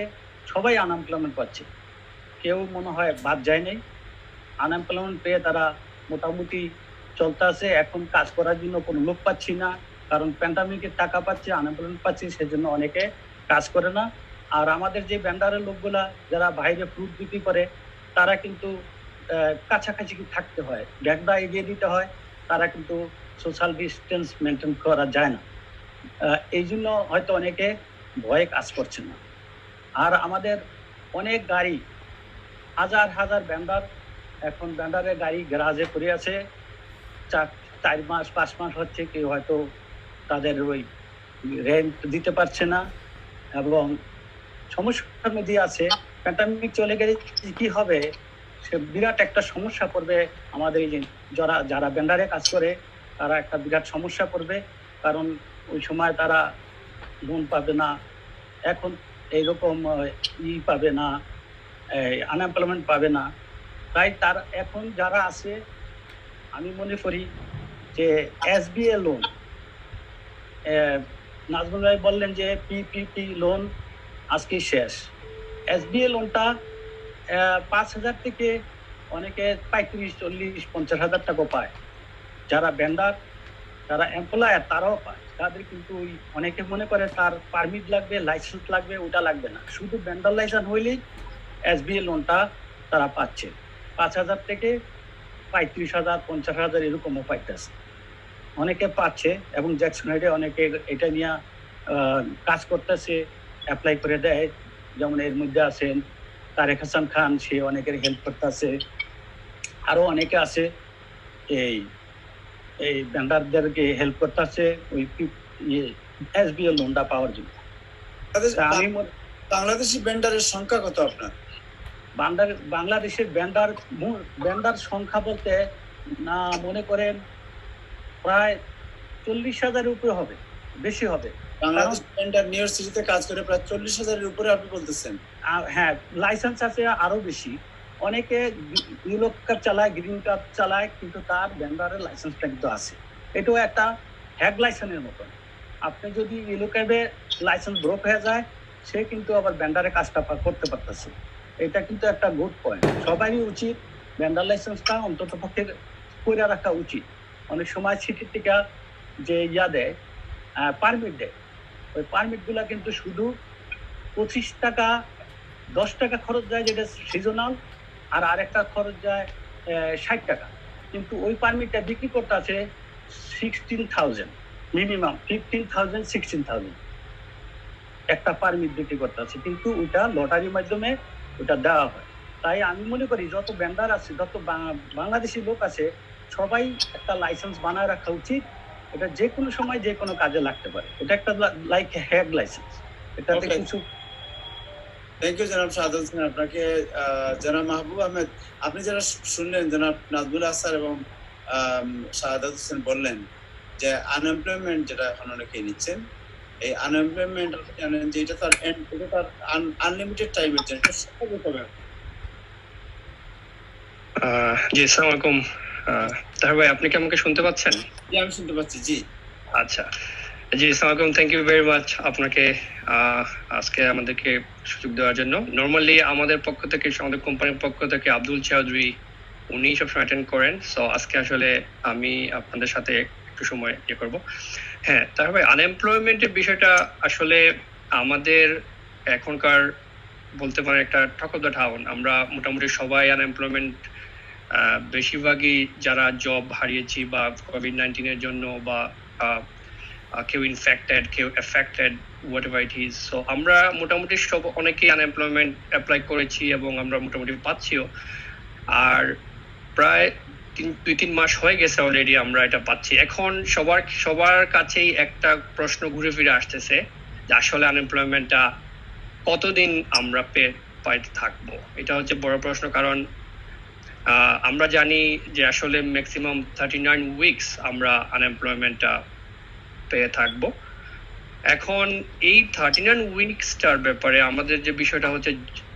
সবাই আনএমপ্লয়মেন্ট পাচ্ছে, কেউ মনে হয় বাদ যায় নাই। আনএমপ্লয়মেন্ট পেয়ে তারা মোটামুটি চলতে আছে। এখন কাজ করার জন্য কোনো লোক পাচ্ছি না, কারণ প্যান্ডামিকের টাকা পাচ্ছে, আনএমপ্লয়মেন্ট পাচ্ছে, সেজন্য অনেকে কাজ করে না। আর আমাদের যে ভেন্ডারের লোকগুলা যারা বাইরে ফ্রুট বিক্রি করে, তারা কিন্তু কাছাকাছি থাকতে হয়, ব্যাগটা এগিয়ে দিতে হয়, তারা কিন্তু সোশ্যাল ডিস্টেন্স মেনটেন করা যায় না। এই জন্য হয়তো অনেকে ভয়ে কাজ করছে না। আর আমাদের অনেক গাড়ি, হাজার হাজার ভেন্ডার এখন ভেন্ডারের গাড়ি গ্যারাজে পড়ে আছে, 4 মাস 5 মাস হচ্ছে, কেউ হয়তো তাদের ওই রেন্ট দিতে পারছে না এবং সমস্যার মধ্যে আছে। প্যান্ডামিক চলে গেলে কি হবে, সে বিরাট একটা সমস্যা পড়বে আমাদের এই যে যারা ভেন্ডারে কাজ করে, তারা একটা বিরাট সমস্যা পড়বে। কারণ ওই সময় তারা লোন পাবে না, এখন এইরকম পাবে না, আনএমপ্লয়মেন্ট পাবে না। তাই তার এখন যারা আছে, আমি মনে করি যে এসবিএ লোন, নাজমুল ভাই বললেন যে পিপিপি লোন আজকে শেষ। এসবিএ লোনটা 5,000 থেকে অনেকে 35, 40, 50,000 টাকা পায়। যারা ভেন্ডার, যারা এমপ্লয়ার, তারাও পায়। তাদের কিন্তু অনেকে মনে করে তার পারমিট লাগবে, লাইসেন্স লাগবে, ওটা লাগবে না, শুধু ভেন্ডার লাইসেন্স হইলেই এসবিএ লোনটা তারা পাচ্ছে। 5,000 থেকে 35,000, 50,000 এরকমও পাইতেছে, অনেকে পাচ্ছে। এবং জ্যাকসন হাইডে অনেকে এটা নিয়ে কাজ করতেছে, অ্যাপ্লাই করে দেয়। যেমন এর মধ্যে আছেন তারেক হাসান খান, সে অনেকের হেল্প করতেছে। আরো অনেকে আছে এই ভেন্ডারদেরকে হেল্প করতেছে ওই এসবিএ লোনটা পাওয়ার জন্য। বাংলাদেশি ভেন্ডারের সংখ্যা কত আপনার? বাংলাদেশের ভেন্ডার সংখ্যা বলতে না, মনে করেন প্রায় 40,000-এর উপরে হবে, বেশি হবে। বাংলাদেশ ভেন্ডার নিউ ইয়র্ক সিটিতে কাজ করে প্রায় 40,000-এর উপরে আপনি বলতেছেন? হ্যাঁ, লাইসেন্স আছে আরো বেশি। অনেকে ইউরো কাপ চালায়, গ্রিন কাপ চালায়, কিন্তু তার ভেন্ডারের লাইসেন্সটা কিন্তু আছে। এটাও একটা হ্যাগ লাইসেন্সের মতন। আপনি যদি ইউরো কাপে লাইসেন্স ব্রোক হয়ে যায়, সে কিন্তু আবার ভেন্ডারের কাজটা করতে পারতেছে। এটা কিন্তু একটা গুড পয়েন্ট। সবারই উচিত ভেন্ডার লাইসেন্সটা অন্তত পক্ষে করে রাখা উচিত। অনেক সময় সিটির থেকে যে দেয়, পারমিট দেয়, ওই পারমিটগুলা কিন্তু শুধু 25 টাকা 10 টাকা খরচ যায়, যেটা সিজনাল, আর আরেকটা খরচ যায় 60 টাকা। কিন্তু ওই পারমিটটা বিক্রি করতে আছে 16,000, মিনিমাম 15,000, 16,000 একটা পারমিট বিক্রি করতে আছে, কিন্তু ওইটা লটারির মাধ্যমে ওটা দেওয়া হয়। তাই আমি মনে করি যত ভেন্ডার আছে, যত বাংলাদেশি লোক আছে, সবাই একটা লাইসেন্স বানায় রাখা উচিত। এটা যে কোনো সময় যে কোনো কাজে লাগতে পারে। এটা একটা লাইক হ্যাগ লাইসেন্স, এটাতে কিছু। থ্যাংক ইউ জনাব শাহাদাত হোসেন। আপনাকে জনাব মাহবুব আহমেদ, আপনি যারা শুনলেন, জনাব নাজমুল আহসান এবং শাহাদাত হোসেন বললেন যে আনএমপ্লয়মেন্ট যেটা এখন অনেকে নিচ্ছেন, এই আনএমপ্লয়মেন্ট জানেন যে এটা তার আনলিমিটেড টাইমের জন্য। জি, আসসালামু আলাইকুম। তাহলে ভাই, আপনি কি আমাকে শুনতে পাচ্ছেন? জি, আমি শুনতে পাচ্ছি। জি আচ্ছা, জি, আসসালামু আলাইকুম। থ্যাংক ইউ ভেরি মাচ আপনাকে আজকে আমাদেরকে সুযোগ দেওয়ার জন্য। নর্মালি আমাদের পক্ষ থেকে, আমাদের কোম্পানির পক্ষ থেকে আব্দুল চৌধুরী উনি সবসময় অ্যাটেন্ড করেন। সো আজকে আসলে আমি আপনাদের সাথে একটু সময় ইয়ে করবো। হ্যাঁ, তাহলে আনএমপ্লয়মেন্টের বিষয়টা আসলে আমাদের এখনকার বলতে পারেন একটা টক অফ দ্য টাউন। আমরা মোটামুটি সবাই আনএমপ্লয়মেন্ট, বেশিরভাগই যারা জব হারিয়েছি বা কোভিড-19 জন্য, বা কেউ ইনফেক্টেড, কেউ affected, what ever it is. So আমরা মোটামুটি অনেকেই আনএমপ্লয়মেন্ট অ্যাপ্লাই করেছি এবং আমরা মোটামুটি পাচ্ছিও। আর প্রায় 2-3 মাস হয়ে গেছে অলরেডি আমরা এটা পাচ্ছি। এখন সবার কাছেই একটা প্রশ্ন ঘুরে ফিরে আসতেছে যে আসলে আনএমপ্লয়মেন্টটা কতদিন আমরা পাইতে থাকবো। এটা হচ্ছে বড় প্রশ্ন। কারণ আমরা জানি যে আসলে ম্যাক্সিমাম 39 উইকস আমরা আনএমপ্লয়মেন্টটা পেয়ে থাকবো। এখন এই 39 উইকসটার ব্যাপারে আমাদের যে বিষয়টা হচ্ছে,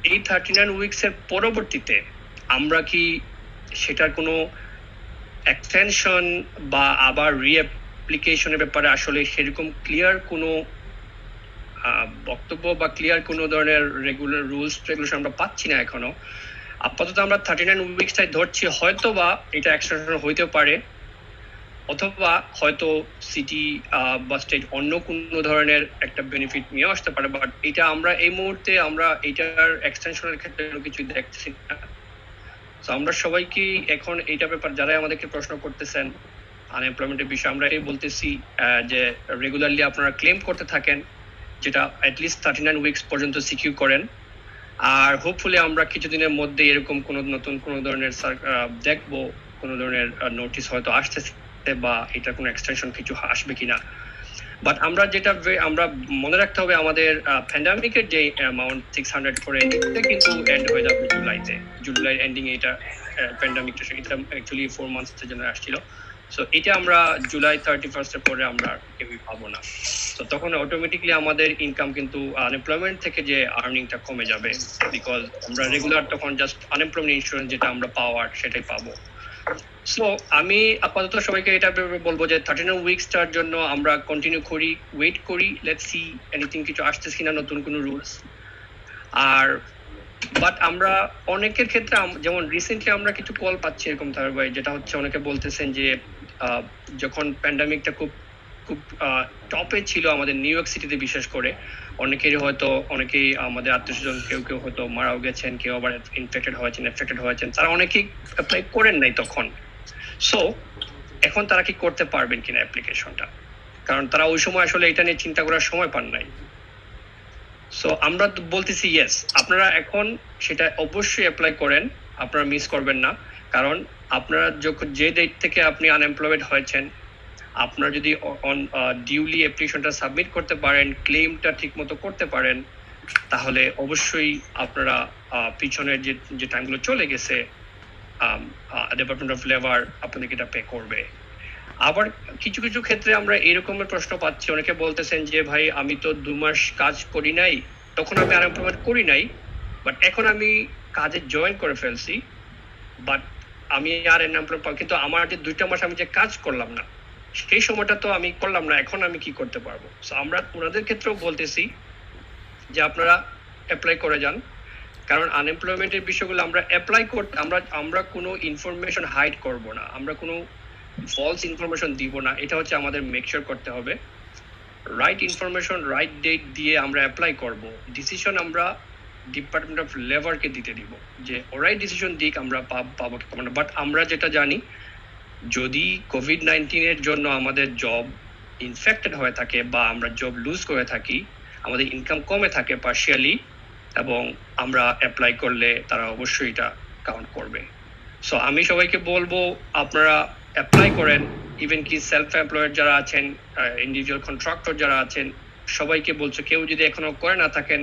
এই 39 উইকসের পরবর্তীতে আমরা কি সেটার কোনো এক্সটেনশন বা আবার রিঅ্যাপ্লিকেশনের ব্যাপারে আসলে সেরকম ক্লিয়ার কোনো বক্তব্য বা ক্লিয়ার কোনো ধরনের রেগুলার রুলস রেগুলেশন আমরা পাচ্ছি না এখনো। আপাতত আমরা 39 উইকসটাই ধরছি। হয়তো বা এটা এক্সটেনশন হইতে পারে, অথবা হয়তো সিটি বা স্টেট অন্য কোনো ধরনের একটা বেনিফিট নিয়ে আসতে পারে। বাট এটা আমরা এই মুহূর্তে আমরা এটার এক্সটেনশনের ক্ষেত্রে কিছু দেখছি না। তো আমরা সবাই কি এখন এইটা ব্যাপার, যারা আমাদেরকে প্রশ্ন করতেছেন আনএমপ্লয়মেন্টের বিষয়ে, আমরা এই বলতেছি যে রেগুলারলি আপনারা ক্লেম করতে থাকেন, যেটা অ্যাটলিস্ট 39 উইকস পর্যন্ত সিকিউর করেন। আর হোপফুলি আমরা কিছুদিনের মধ্যে এরকম কোনো নতুন কোনো ধরনের দেখবো, কোনো ধরনের নোটিশ হয়তো আসতেছে বা এটা কোনো এক্সটেনশন কিছু আসবে কিনা। বাট আমরা যেটা আমরা মনে রাখতে হবে, আমাদের প্যান্ডামিকের যে অ্যামাউন্ট 600 করে, এটা কিন্তু এন্ড হয়ে যাবে জুলাইতে। জুলাই এন্ডিং এটা প্যান্ডামিকটা, এটা অ্যাকচুয়ালি 4 মান্থসের জন্য আসছিল। সো এটা আমরা জুলাই 31 এর পরে আমরা কেউই পাবো না। তো তখন অটোমেটিকলি আমাদের ইনকাম কিন্তু আনএমপ্লয়মেন্ট থেকে যে আর্নিংটা কমে যাবে, বিকজ আমরা রেগুলার তখন জাস্ট আনএমপ্লয়মেন্ট ইন্স্যুরেন্স যেটা আমরা পাওয়ার সেটাই পাবো। সো আমি আপাতত সবাইকে এটা বলবো যে 39 উইকসটার জন্য আমরা কন্টিনিউ করি, ওয়েট করি, লেটস সি এনিথিং কিছু আসতেছে কিনা, নতুন কোনো রুলস। আর বাট আমরা অনেকের ক্ষেত্রে, যেমন রিসেন্টলি আমরা কিছু কল পাচ্ছি এরকম থাকার ভাই, যেটা হচ্ছে অনেকে বলতেছেন যে যখন প্যান্ডামিকটা খুব খুব টপে ছিল আমাদের নিউ ইয়র্ক সিটিতে, বিশেষ করে অনেকেই আমাদের আত্মীয়স্বজন কেউ কেউ হয়তো মারাও গেছেন, কেউ আবার এফেক্টেড হয়েছেন, তারা অনেকেই অ্যাপ্লাই করেন নাই তখন। সো এখন তারা কি করতে পারবেন কিনা অ্যাপ্লিকেশনটা, কারণ তারা ওই সময় আসলে এটা নিয়ে চিন্তা করার সময় পান নাই। সো আমরা বলতেছি ইয়েস, আপনারা এখন সেটা অবশ্যই অ্যাপ্লাই করেন, আপনারা মিস করবেন না। কারণ আপনারা যখন যে ডেট থেকে আপনি আনএমপ্লয়েড হয়েছেন, আপনারা যদি ডিউলি অ্যাপ্লিকেশনটা সাবমিট করতে পারেন, ক্লেমটা ঠিক মতো করতে পারেন, তাহলে অবশ্যই আপনারা পিছনের যে টাইমগুলো চলে গেছে, ডিপার্টমেন্ট অফ লেবার আপনাদেরকে এটা পে করবে। আবার কিছু কিছু ক্ষেত্রে আমরা এরকমের প্রশ্ন পাচ্ছি, অনেকে বলতেছেন যে ভাই, আমি তো 2 মাস কাজ করি নাই, তখন আমি আনএমপ্লয়মেন্ট করি নাই, বাট এখন আমি কাজে জয়েন করে ফেলছি, বাট আমি আর আনএমপ্লয়মেন্ট, কিন্তু আমার যে 2টা মাস আমি যে কাজ করলাম না, সেই সময়টা তো আমি করলাম না, এখন আমি কি করতে পারবো? সো আমরা ওনাদের ক্ষেত্রেও বলতেছি যে আপনারা অ্যাপ্লাই করে যান। কারণ আনএমপ্লয়মেন্টের বিষয়গুলো আমরা অ্যাপ্লাই করতে, আমরা কোনো ইনফরমেশন হাইড করব না, আমরা কোনো ফলস ইনফরমেশন দিব না। এটা হচ্ছে আমাদের মেকশিওর করতে হবে, রাইট ইনফরমেশন রাইট ডেট দিয়ে আমরা অ্যাপ্লাই করব। ডিসিশন আমরা ডিপার্টমেন্ট অফ লেবারকে দিতে দিব, যে ওরাই ডিসিশন দিক আমরা পাবো কি পাবো না। বাট আমরা যেটা জানি, যদি কোভিড-19 জন্য আমাদের জব ইনফেক্টেড হয়ে থাকে বা আমরা জব লুজ করে থাকি, আমাদের ইনকাম কমে থাকে পার্শিয়ালি, এবং আমরা অ্যাপ্লাই করলে তারা অবশ্যই এটা কাউন্ট করবে। সো আমি সবাইকে বলবো আপনারা অ্যাপ্লাই করেন। ইভেন কি সেলফ এমপ্লয়েড যারা আছেন, ইন্ডিভিজুয়াল কন্ট্রাক্টর যারা আছেন, সবাইকে বলছো, কেউ যদি এখনো করে না থাকেন,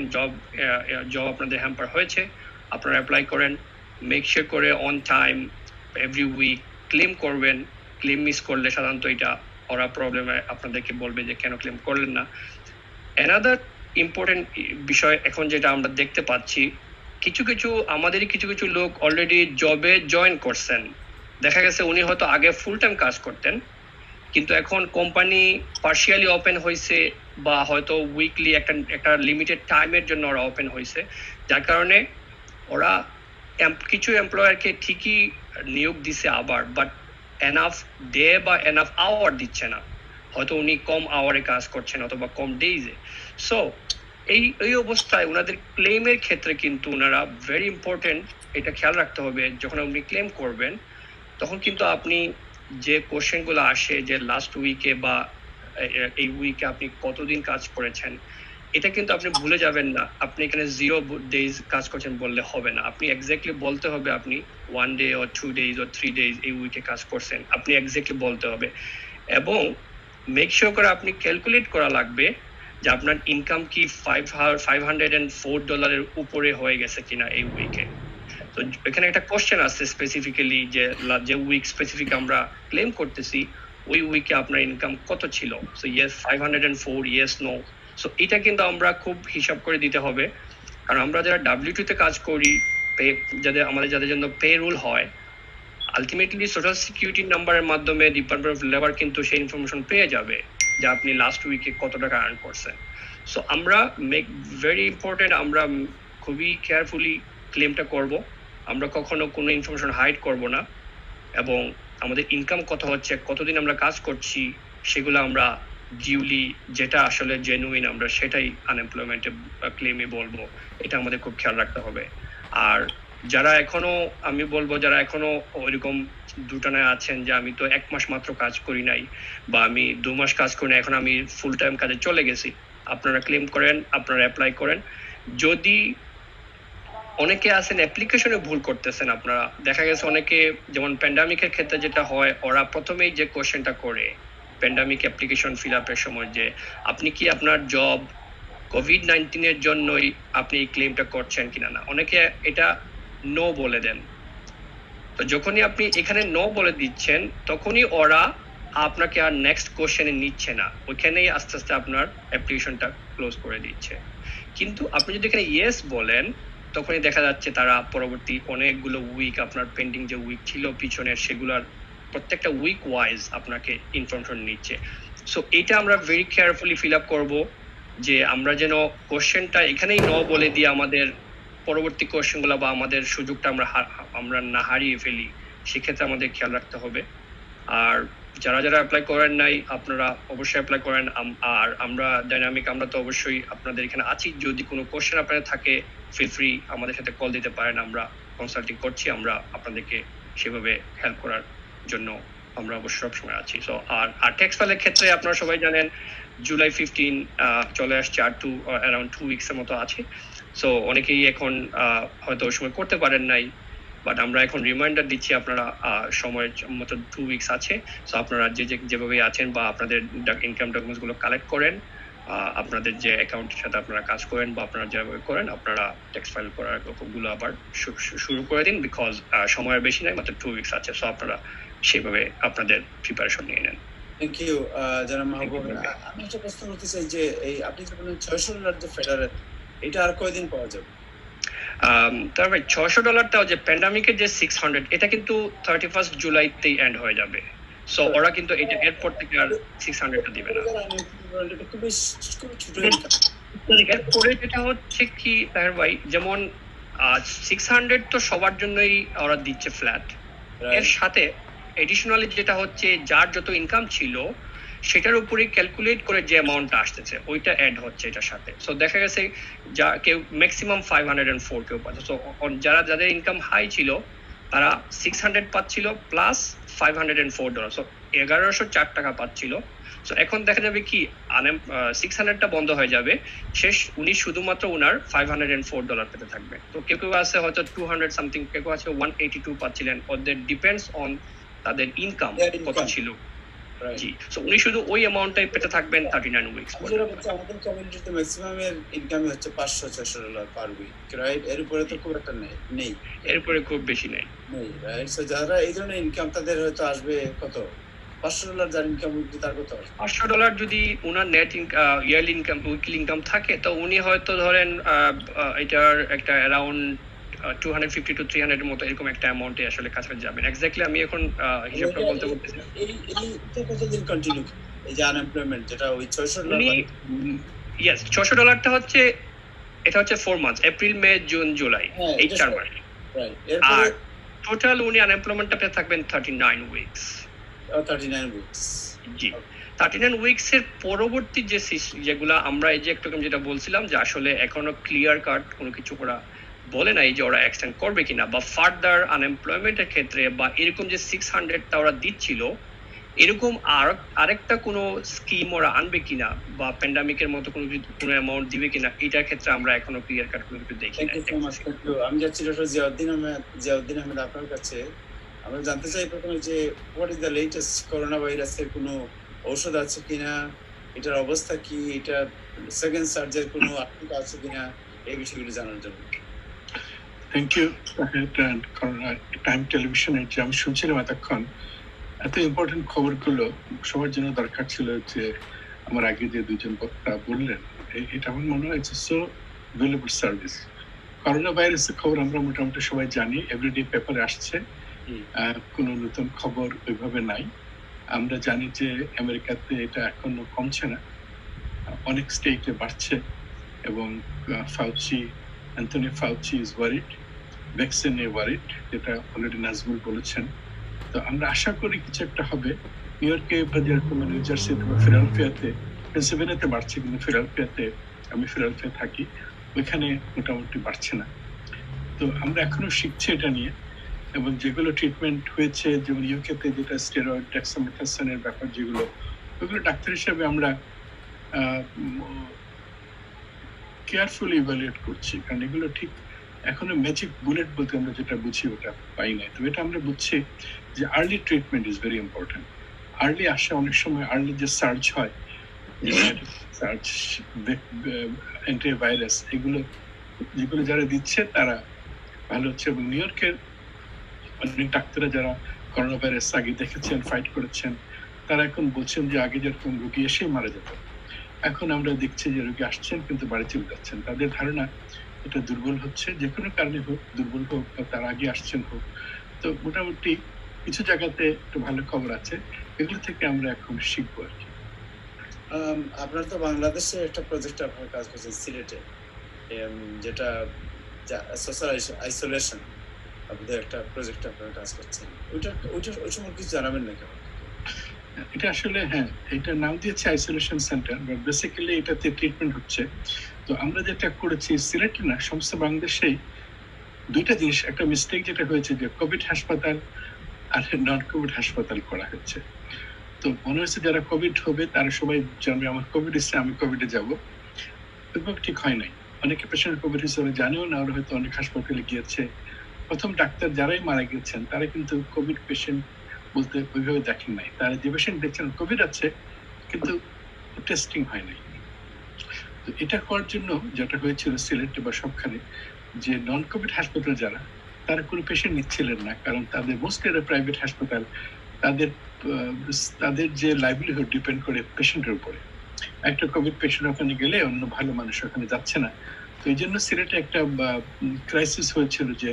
জব আপনাদের হ্যাম্পার হয়েছে, আপনারা অ্যাপ্লাই করেন। মেক শিওর করে on time every week claim করবেন। ক্লেম মিস করলে সাধারণত এটা ওরা প্রবলেমে আপনাদেরকে বলবে যে কেন ক্লেম করলেন না। অ্যানাদার ইম্পর্টেন্ট বিষয় এখন যেটা আমরা দেখতে পাচ্ছি, আমাদেরই কিছু কিছু লোক অলরেডি জবে জয়েন করছেন। দেখা গেছে উনি হয়তো আগে ফুল টাইম কাজ করতেন, কিন্তু এখন কোম্পানি পার্শিয়ালি ওপেন হয়েছে বা হয়তো উইকলি একটা লিমিটেড টাইমের জন্য ওরা ওপেন হয়েছে, যার কারণে ওরা কিছু এমপ্লয়ারকে ঠিকই নিয়োগ দিছে আবার, বাট এনাফ ডে বা এনাফ আওয়ার দিচ্ছে না। হয়তো উনি কম আওয়ারে কাজ করছেন অথবা কম ডেইজে। সো এই অবস্থায় ওনাদের ক্লেমের ক্ষেত্রে কিন্তু ওনারা ভেরি ইম্পর্টেন্ট, এটা খেয়াল রাখতে হবে যখন আপনি ক্লেম করবেন, তখন কিন্তু আপনি যে কোশ্চেনগুলো আসে যে লাস্ট উইকে বা এই উইকে আপনি কতদিন কাজ করেছেন, এটা কিন্তু আপনি ভুলে যাবেন না। আপনি এখানে 0 ডেজ কাজ করছেন বললে হবে না, আপনি এক্স্যাক্টলি বলতে হবে আপনি 1 day or 2 days or 3 days এই উইকে কাজ করছেন, আপনি এক্স্যাক্টলি বলতে হবে। এবং মেক শিওর করে আপনি ক্যালকুলেট করা লাগবে যে আপনার ইনকাম কি $504 উপরে হয়ে গেছে কিনা এই উইকে। তো এখানে একটা কোশ্চেন আছে স্পেসিফিক্যালি যে উইক স্পেসিফিক আমরা ক্লেম করতেছি, ওই উইকে আপনার ইনকাম কত ছিল। So yes 504, yes no. So এটা কিন্তু আমরা খুব হিসাব করে দিতে হবে, কারণ আমরা যারা W2 তে কাজ করি, যাদের জন্য পে রুল হয়, আলটিমেটলি সোশ্যাল সিকিউরিটি নাম্বারের মাধ্যমে ডিপার্টমেন্ট অফ লেবার কিন্তু সেই ইনফরমেশন পেয়ে যাবে যে আপনি লাস্ট উইকে কত টাকা আর্ন করছেন। সো আমরা ভেরি ইম্পর্টেন্ট, আমরা খুবই কেয়ারফুলি ক্লেমটা করব, আমরা কখনো কোনো ইনফরমেশন হাইড করব না, এবং আমাদের ইনকাম কত হচ্ছে, কতদিন আমরা কাজ করছি, সেগুলো আমরা ডিউলি, যেটা আসলে জেনুইন, আমরা সেটাই আনএমপ্লয়মেন্টে ক্লেমে বলবো। এটা আমাদের খুব খেয়াল রাখতে হবে। আর যারা এখনো, আমি বলবো যারা এখনো ওইরকম দুটানায় আছেন যে আমি তো 1 মাস মাত্র কাজ করি নাই বা আমি 2 মাস কাজ করি না, এখন আমি ফুল টাইম কাজে চলে গেছি, আপনারা ক্লেম করেন, আপনারা অ্যাপ্লাই করেন। যদি অনেকে আছেন অ্যাপ্লিকেশনে ভুল করতেছেন, আপনারা দেখা গেছে অনেকে, যেমন প্যান্ডামিকের ক্ষেত্রে যেটা হয়, ওরা প্রথমেই যে কোশ্চেনটা করে প্যান্ডামিক অ্যাপ্লিকেশন ফিল আপের সময়, যে আপনি কি আপনার জব COVID-19 এর জন্যই আপনি এই ক্লেমটা করছেন কিনা না, অনেকে এটা নো বলে দেন। তো যখনই আপনি এখানে নো বলে দিচ্ছেন, তখনই ওরা আপনাকে আর নেক্সট কোশ্চেনে নিচ্ছে না, ওইখানেই আস্তে আস্তে আপনার অ্যাপ্লিকেশনটা ক্লোজ করে দিচ্ছে। কিন্তু আপনি যদি এখানে ইয়েস বলেন, তখনই দেখা যাচ্ছে তারা পরবর্তী অনেকগুলো উইক, আপনার পেন্ডিং যে উইক ছিল পিছনের, সেগুলোর প্রত্যেকটা উইক ওয়াইজ আপনাকে ইনফরমেশন নিচ্ছে। সো এটা আমরা ভেরি কেয়ারফুলি ফিল আপ করবো, যে আমরা যেন কোশ্চেনটা এখানেই ন বলে দিয়ে আমাদের পরবর্তী কোশ্চেনগুলো বা আমাদের সুযোগটা আমরা না হারিয়ে ফেলি, সেক্ষেত্রে আমাদের খেয়াল রাখতে হবে। আর যারা যারা অ্যাপ্লাই করেন নাই, আপনারা অবশ্যই অ্যাপ্লাই করেন। আর আমরা ডাইনামিক, আমরা তো অবশ্যই আপনাদের এখানে আছি, যদি কোনো কোশ্চেন আপনাদের থাকে ফিল ফ্রি আমাদের সাথে কল দিতে পারেন, আমরা কনসাল্টিং করছি, আমরা আপনাদেরকে সেভাবে হেল্প করার জন্য আমরা অবশ্যই সবসময় আছি। সো আর ট্যাক্স ফাইলের ক্ষেত্রে আপনারা সবাই জানেন জুলাই 15 চলে আসছে, আর অ্যারাউন্ড 2 উইকস এর মতো আছে। সো অনেকেই এখন হয়তো ওই সময় করতে পারেন নাই, বাট আমরা এখন রিমাইন্ডার দিচ্ছি, আপনারা সময়ের মতো 2 উইকস আছে। সো আপনারা যেভাবে আছেন বা আপনাদের ইনকাম ডকুমেন্টস গুলো কালেক্ট করেন, আপনাদের যে অ্যাকাউন্টের সাথে আপনারা কাজ করেন বা আপনারা যেভাবে করেন, আপনারা ট্যাক্স ফাইল করার গুলো আবার শুরু করে দিন, বিকজ সময়ের বেশি নাই, মাত্র 2 উইকস আছে। সো আপনারা সেভাবে আপনাদের প্রিপারেশন নিয়ে নেন। থ্যাংক ইউ জনাব মাহবুব। আমি একটা প্রশ্ন করতে চাই যে এই আপনি যে বলেন $600 যে ফেডারেল, এটা আর কয়দিন পাওয়া যাবে? তারপরে $600টাও যে প্যান্ডামিকের যে 600, এটা কিন্তু 31 জুলাইতেই এন্ড হয়ে যাবে। সো ওরা কিন্তু এটা এরপর থেকে আর 600টা দিবে না। এরপরে যেটা হচ্ছে কি তাহের ভাই, যেমন 600 তো সবার জন্যই ওরা দিচ্ছে ফ্ল্যাট, এর সাথে এডিশনালি যেটা হচ্ছে যার যত ইনকাম ছিল সেটার উপরে ক্যালকুলেট করে যে অ্যামাউন্টটা আসতেছে ওইটা অ্যাড হচ্ছে এটার সাথে। সো দেখা গেছে যা কেউ ম্যাক্সিমাম 504 কেউ পাচ্ছে। সো যাদের ইনকাম হাই ছিল তারা 600 পাচ্ছিল প্লাস $504, সো $1104 পাচ্ছিল। সো এখন দেখা যাবে কি 600টা বন্ধ হয়ে যাবে, শেষ উনি শুধুমাত্র উনার $504 পেতে থাকবে। তো কেউ কেউ আছে হয়তো 200 সামথিং, কেউ আছে 182 পাচ্ছিলেন, ওদের ডিপেন্ডস অন তাদের ইনকাম কত ছিল। জি, সো উনি শুধু ওই অ্যামাউন্টটাই পেতে থাকবেন 39 উইকস পর্যন্ত। আমাদের কমিউনিটিতে ম্যাক্সিমাম এর ইনকামই হচ্ছে $500-600 পার উইক, রাইট? এর উপরে তো খুব একটা নেই, এর উপরে খুব বেশি নেই, রাইট? সো যারা এই ধরনের ইনকাম, তাদের হয়তো আসবে কত, $500 যার ইনকাম উইকলি, তার কত $500 যদি উনার net yearly income, weekly income থাকে, তো উনি হয়তো ধরেন এটার একটা অ্যারাউন্ড 250 to 300 এর মতো এরকম একটা অ্যামাউন্টে আসলে কাছাকাছি যাবেন। এক্স্যাক্টলি আমি এখন হিসাবটা বলতে পারতেছি না। এইটা কতদিন কন্টিনিউ, এই যে আনএমপ্লয়মেন্ট যেটা ওই উনি ইয়েস $600 হচ্ছে, এটা হচ্ছে 4 months, April May June July, এই 4 মাস। আর টোটাল উনি আনএমপ্লয়মেন্টটা পেয়ে থাকবেন 39 উইকস। 39 উইকস, জি। 39 উইকস এর পরবর্তী যে যেগুলা আমরা এই যে একটু যেটা বলছিলাম যে আসলে এখনো ক্লিয়ার কাট কোনো কিছু ওরা বলে নাই যে ওরা এক্সটেন্ড করবে কিনা, বা ফার্দার আনএমপ্লয়মেন্টের ক্ষেত্রে বা এরকম যে 600টা ওরা দিচ্ছিল এরকম আরেকটা কোনো স্কিম ওরা আনবে কিনা বা প্যান্ডামিকের মতো কোনো অ্যামাউন্ট দিবে কিনা, এটার ক্ষেত্রে আমরা এখনো ক্লিয়ার কাট কোনো কিছু দেখি না। আমি যাচ্ছি ডক্টর জিয়াউদ্দিন আহমেদ আপনার কাছে। আমরা জানতে চাই প্রথমে যে what is the latest corona ভাইরাসের কোনো ঔষধ আছে কিনা, এটার অবস্থা কি, এটা সেকেন্ড সার্জের কোনো আশঙ্কা আছে কিনা, এই বিষয়গুলো জানার জন্য। Thank you. টাইম টেলিভিশনের যে আমি শুনছিলাম এতক্ষণ, এত ইম্পর্টেন্ট খবরগুলো সবার জন্য দরকার ছিল যে আমার আগে যে দুজন বক্তা বললেন, এটা আমার মনে হয় সো ভ্যালুয়েবল সার্ভিস। করোনা ভাইরাসের খবর আমরা মোটামুটি সবাই জানি, এভরিডে পেপারে আসছে, কোনো নতুন খবর ওইভাবে নাই। আমরা জানি যে আমেরিকাতে এটা এখনো কমছে না, অনেক স্টেটে বাড়ছে, এবং Anthony Fauci is worried, vaccine A worried, যেটা অলরেডি নাজমুল বলেছেন। তো আমরা আশা করি কিছু একটা হবে। নিউ ইয়র্কে বা যেরকম নিউ জার্সিতে বা ফিলাডেলফিয়াতে, পেনসিলভেনিয়াতে বাড়ছে, কিন্তু আমি ফিলাডেলফিয়া থাকি, ওইখানে মোটামুটি বাড়ছে না। তো আমরা এখনো শিখছি এটা নিয়ে, এবং যেগুলো ট্রিটমেন্ট হয়েছে, যেমন ইউকেতে যেটা স্টেরয়েড ডেক্সামেথাসোনের ব্যাপার, যেগুলো ওইগুলো ডাক্তার হিসেবে আমরা কেয়ারফুলি ইভ্যালুয়েট করছি, কারণ এগুলো ঠিক এখনো ম্যাজিক বুলেট বলতে আমরা যেটা বুঝি ওটা পাই নাই। তো এটা আমরা বুঝছি যে early treatment is very important. Early আসে, অনেক সময় আর্লি যে সার্চ হয়, অ্যান্টিভাইরাস, যেগুলো যারা দিচ্ছে তারা ভালো হচ্ছে। এবং নিউ ইয়র্কের অনেক ডাক্তাররা যারা করোনা ভাইরাস আগে দেখেছেন, ফাইট করেছেন, তারা এখন বলছেন যে আগে যেরকম রোগী এসেই মারা যেত, এখন আমরা দেখছি যে রোগী আসছেন কিন্তু বাড়ি চলে যাচ্ছেন। তাদের ধারণা এটা দুর্বল হচ্ছে, যে কোনো কারণে হোক, দুর্বল হোক বা তার আগে আসছেন হোক। তো মোটামুটি কিছু জায়গাতে একটু ভালো খবর আছে, এগুলো থেকে আমরা এখন শিখবো আর কি। আপনার তো বাংলাদেশে একটা প্রজেক্ট আপনার কাজ করছেন সিলেটে, যেটা সোশ্যাল আইসোলেশন, আপনাদের একটা প্রজেক্ট আপনার কাজ করছেন, ওই সময় কিছু জানাবেন না কেমন? এটা আসলে হ্যাঁ, এটা নাম দিয়েছে আইসোলেশন সেন্টার, বাট বেসিক্যালি এটাতে ট্রিটমেন্ট হচ্ছে। তো আমরা যেটা করেছি সিলেটে না, সমস্ত বাংলাদেশেই দুইটা জিনিস, একটা মিস্টেক যেটা হয়েছে যে কোভিড হাসপাতাল আর নন কোভিড হাসপাতাল করা হচ্ছে। তো মনে হচ্ছে যারা কোভিড হবে তারা সবাই জানবে আমার কোভিড এসছে, আমি কোভিডে যাবো, এভাবে ঠিক হয় নাই। অনেকে পেশেন্ট কোভিড হিসেবে জানেও না, ওরা হয়তো অনেক হাসপাতালে গিয়েছে। প্রথম ডাক্তার যারাই মারা গেছেন তারা কিন্তু কোভিড পেশেন্ট বলতে ওইভাবে দেখেন নাই, তারা যে পেশেন্ট দেখছেন কোভিড আছে কিন্তু টেস্টিং হয় নাই। তো এটা করার জন্য যেটা হয়েছিল সিলেটে বা সবখানে, যে নন কোভিড হাসপাতাল যারা, তারা কোনো পেশেন্ট নিচ্ছিলেন না, কারণ তাদের মোস্টলি প্রাইভেট হাসপাতাল, তাদের যে লাইভলিহুড ডিপেন্ড করে পেশেন্টের উপরে। একটা কোভিড পেশেন্ট ওখানে গেলে অন্য ভালো মানুষ ওখানে যাচ্ছে না। তো এই জন্য সিলেটে একটা ক্রাইসিস হয়েছিল যে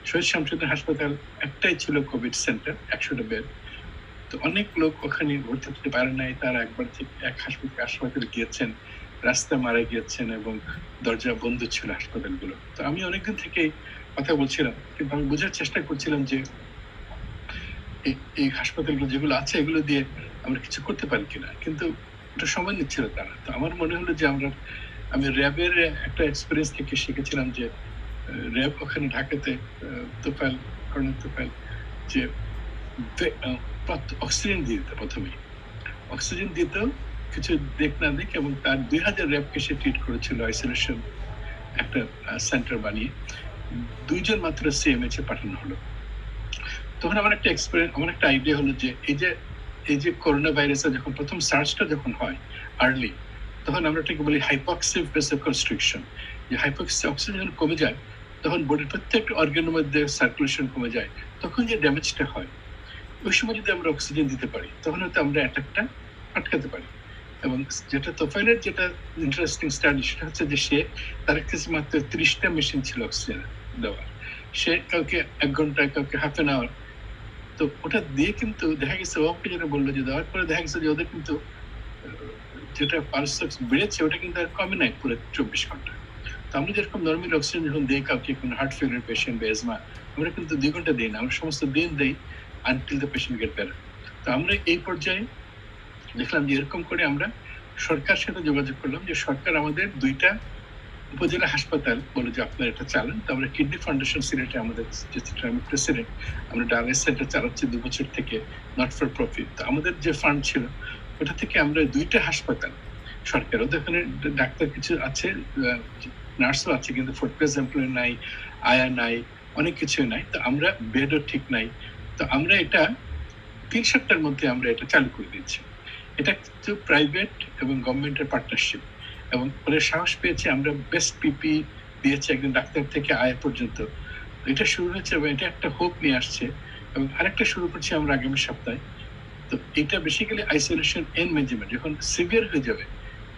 শহীদ শামসুদ্দিন হাসপাতাল একটাই ছিল কোভিড সেন্টার, 100টা বেড। তো অনেক লোক ওখানে ভর্তি হতে পারে নাই, তারা একবার থেকে এক হাসপাতালে গিয়েছেন, রাস্তা মারা গিয়েছেন, এবং দরজা বন্ধ ছিল হাসপাতালগুলো। তো আমি অনেকদিন থেকে কথা বলছিলাম, কিন্তু আমি বোঝার চেষ্টা করছিলাম যে এই হাসপাতালগুলো যেগুলো আছে এগুলো দিয়ে আমরা কিছু করতে পারি কিনা, কিন্তু এটা সময় নিচ্ছিল তারা। তো আমার মনে হলো যে আমি র্যাবের একটা এক্সপিরিয়েন্স থেকে শিখেছিলাম যে র্যাব ওখানে ঢাকাতে কর্নেল তোফায়েল যে অক্সিজেন দিয়ে দিত, প্রথমেই অক্সিজেন দিত কিছু দেখ না দেখ, এবং তার 2000 র্যাবকে সে ট্রিট করেছিল আইসোলেশন একটা সেন্টার বানিয়ে। 2 জন মাত্র সিএমএইচে পাঠানো হলো। তখন আমার একটা এক্সপিরিয়েন্স, আমার একটা আইডিয়া হলো যে এই যে করোনা ভাইরাসের যখন প্রথম সার্চটা যখন হয় আর্লি, তখন আমরা এটাকে বলি হাইপক্সিভ ভেসোকনস্ট্রিকশন। যে হাইপক্সি অক্সিজেন যখন কমে যায় তখন বডির প্রত্যেকটা অর্গানের মধ্যে সার্কুলেশন কমে যায়, তখন যে ড্যামেজটা হয়, ওই সময় যদি আমরা অক্সিজেন দিতে পারি তখন হয়তো আমরা অ্যাটাকটা আটকাতে পারি। এবং যেটা তোফায়েলের যেটা ইন্টারেস্টিং স্টাডি, সেটা হচ্ছে যে তার কাছে মাত্র 30টা মেশিন ছিল অক্সিজেন দেওয়ার, সে কাউকে 1 ঘন্টা, কাউকে হাফ এন আওয়ার, তো ওটা দিয়ে কিন্তু দেখা গেছে ওকে যেটা বললো যে দেওয়ার পরে দেখা গেছে যে ওদের কিন্তু যেটা পালস বেড়েছে ওটা কিন্তু আর কমে নাই পুরো 24 ঘন্টা। তো আমরা যেরকম নর্মাল অক্সিজেন যখন দিই কাউকে কোনো হার্ট ফেলিয়ার পেশেন্ট বা এজমা, আমরা কিন্তু 2 ঘন্টা দিই না, আমরা সমস্ত দিন দিই until the patient get better. তো আমরা এই পর্যায়ে দেখলাম যে এরকম করে আমরা সরকারের সাথে যোগাযোগ করলাম যে সরকার আমাদের 2টা উপজেলা হাসপাতাল বলে যে আপনারা এটা চালান। তো আমরা কিডনি ফাউন্ডেশন সিলেটে আমাদের যেটা আমি প্রেসিডেন্ট, আমরা ডায়ালিসিস সেন্টার চালাচ্ছি 2 বছর থেকে, নট ফর প্রফিট। তো আমাদের যে ফান্ড ছিল ওটা থেকে আমরা 2টা হাসপাতাল সরকার, ওদের ওখানে ডাক্তার কিছু আছে, নার্সও আছে, কিন্তু ফুড প্রেস এমপ্লয় নাই, আয়া নাই, অনেক কিছুই নাই। তো আমরা বেডও ঠিক নাই। তো আমরা এটা 3 সপ্তাহের মধ্যে আমরা এটা চালু করে দিচ্ছি। এটা কিন্তু প্রাইভেট এবং গভর্নমেন্টের পার্টনারশিপ, এবং পরে সাহস পেয়েছি আমরা বেস্ট পিপি দিয়েছি একজন ডাক্তার থেকে আয়া পর্যন্ত। এটা শুরু হয়েছে এবং এটা একটা হোপ নিয়ে আসছে, এবং আরেকটা শুরু করছি আমরা আগামী সপ্তাহে। তো এটা বেসিক্যালি আইসোলেশন এন্ড ম্যানেজমেন্ট, যখন সিভিয়ার হয়ে যাবে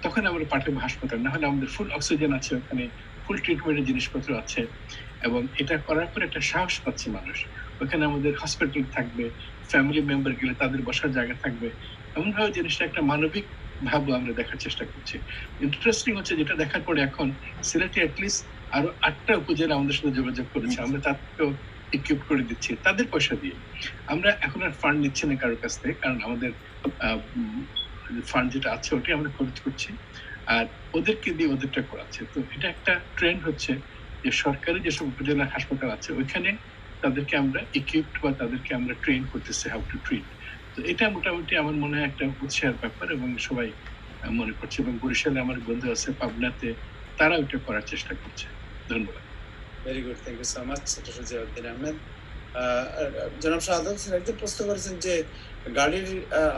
তখন আমরা পাঠাবো হাসপাতাল, না হলে আমাদের ফুল অক্সিজেন আছে, ওখানে ফুল ট্রিটমেন্টের জিনিসপত্র আছে, এবং এটা করার পর একটা সাহস পাচ্ছে মানুষ। ওখানে আমাদের হসপিটাল থাকবে, ফ্যামিলি মেম্বার গেলে তাদের বসার জায়গা থাকবে, এমনভাবে জিনিসটা একটা মানবিক ভাবও আমরা দেখার চেষ্টা করছি। ইন্টারেস্টিং হচ্ছে যেটা দেখার পরে এখন সিলেটে অ্যাটলিস্ট আরো 8টা উপজেলা আমাদের সাথে যোগাযোগ করেছে, আমরা তাদেরকেও ইকুইপ করে দিচ্ছি তাদের পয়সা দিয়ে। আমরা এখন আর ফান্ড নিচ্ছি না কারোর কাছ থেকে, কারণ আমাদের ফান্ড যেটা আছে ওটাই আমরা খরচ করছি, আর ওদেরকে দিয়ে ওদেরটা করাচ্ছে। তো এটা একটা ট্রেন্ড হচ্ছে যে সরকারি যেসব উপজেলা হাসপাতাল আছে ওইখানে তাদেরকে আমরা ইকুইপড বা তাদেরকে আমরা ট্রেন করতেছি হাউ টু ট্রিট। তো এটা মোটামুটি আমার মনে হয় একটা উৎসাহের ব্যাপার, এবং সবাই মনে করছে, এবং বরিশালে আমার বন্ধু আছে, পাবনাতে, তারা ওইটা করার চেষ্টা করছে। ধন্যবাদ। Very good, thank you so much doctor Ziauddin Ahmed. জনাব শাহাদাত হোসেন একজন প্রশ্ন করেছেন যে গাড়ির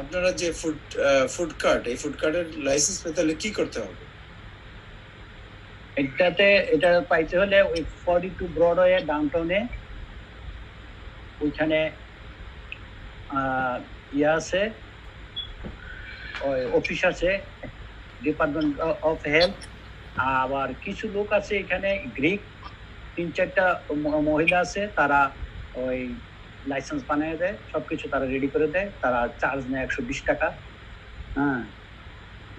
আপনারা যে ফুড কার্ট, এই ফুড কার্টের লাইসেন্স পেতে হলে কি করতে হবে? এটা পাইতে হলে ওই 42 ব্রডওয়ে ডাউনটাউনে ওইখানে আছে, ওই অফিস আছে, ডিপার্টমেন্ট অফ হেলথ। আবার কিছু লোক আছে এখানে, গ্রিক 3-4টা মহিলা আছে, তারা ওই লাইসেন্স বানিয়ে দেয়, সবকিছু তারা রেডি করে দেয়, তারা চার্জ নেয় 120 টাকা। হ্যাঁ,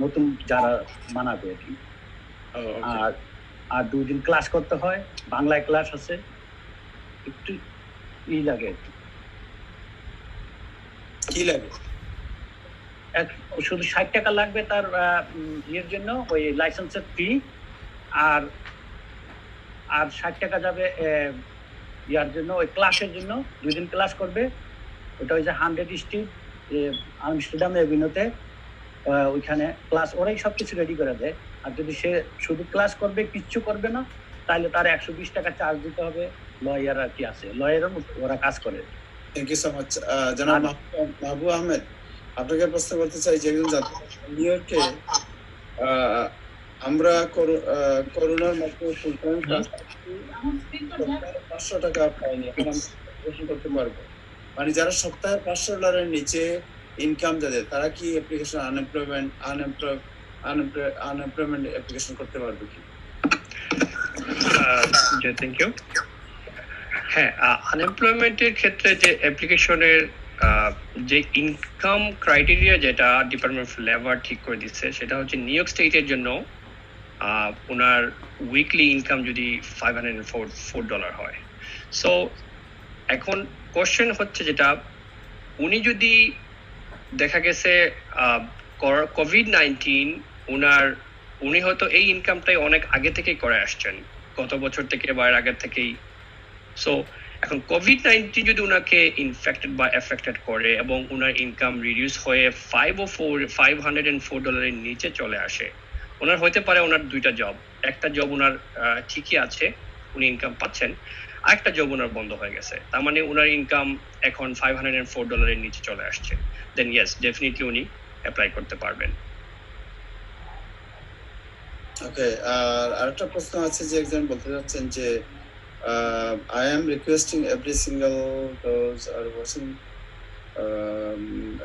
নতুন যারা বানাবে আর কি। আর 2 দিন ক্লাস করতে হয়, বাংলায় ক্লাস আছে, একটু লাগে আর কি লাগে, শুধু 60 টাকা লাগবে তার ইয়ের জন্য, ওই লাইসেন্সের ফি, আর 60 টাকা যাবে ইয়ার জন্য, ওই ক্লাসের জন্য। 2 দিন ক্লাস করবে, ওটা হচ্ছে 100 স্ট্রিট আমস্টারডাম এভিনিউতে, ওইখানে ক্লাস ওরাই সবকিছু রেডি করে দেয়। আর যদি সে শুধু ক্লাস করবে, কিচ্ছু করবে না, তাহলে তার 120 টাকা চার্জ দিতে হবে। লয়ার আর কি আছে, লয়ারও ওরা কাজ করে। Thank you so much. জনাব মাহবুব আহমেদ, আপনাকে প্রশ্ন করতে চাই যে একজন নিউ ইয়র্কে আমরা করোনার মাধ্যমে ফুল টাইম কাজ 500 টাকা পাইনি, এখন আমরা করতে পারবো? মানে যারা সপ্তাহে $500 নিচে ইনকাম যাদের, তারা কি অ্যাপ্লিকেশন আনএমপ্লয়মেন্ট অ্যাপ্লিকেশন করতে পারবে কি? Thank you. হ্যাঁ, আনএমপ্লয়মেন্টের ক্ষেত্রে যে অ্যাপ্লিকেশনের যে ইনকাম ক্রাইটেরিয়া যেটা ডিপার্টমেন্ট অফ লেবার ঠিক করে দিচ্ছে, সেটা হচ্ছে নিউ ইয়র্ক স্টেটের জন্য ওনার উইকলি ইনকাম যদি $504 হয়। সো এখন কোশ্চেন হচ্ছে যেটা, উনি যদি দেখা গেছে COVID-19 উনি হয়তো এই ইনকামটাই অনেক আগে থেকেই করে আসছেন, গত বছর থেকে বা এর আগে থেকেই। সো এখন COVID-19 যদি উনাকে ইনফেক্টেড বা এফেক্টেড করে এবং উনার ইনকাম রিডিউস হয়ে $504 নিচে চলে আসে, ওনার হতে পারে ওনার 2টা জব, একটা জব ওনার ঠিকই আছে, উনি ইনকাম পাচ্ছেন, আরেকটা জব ওনার বন্ধ হয়ে গেছে, তার মানে ওনার ইনকাম এখন $504 নিচে চলে আসছে, দেন ইয়েস ডেফিনেটলি উনি অ্যাপ্লাই করতে পারবেন। ওকে, আর আরেকটা প্রশ্ন আছে যে একজন বলতে চাচ্ছেন যে I am requesting every single those are watching,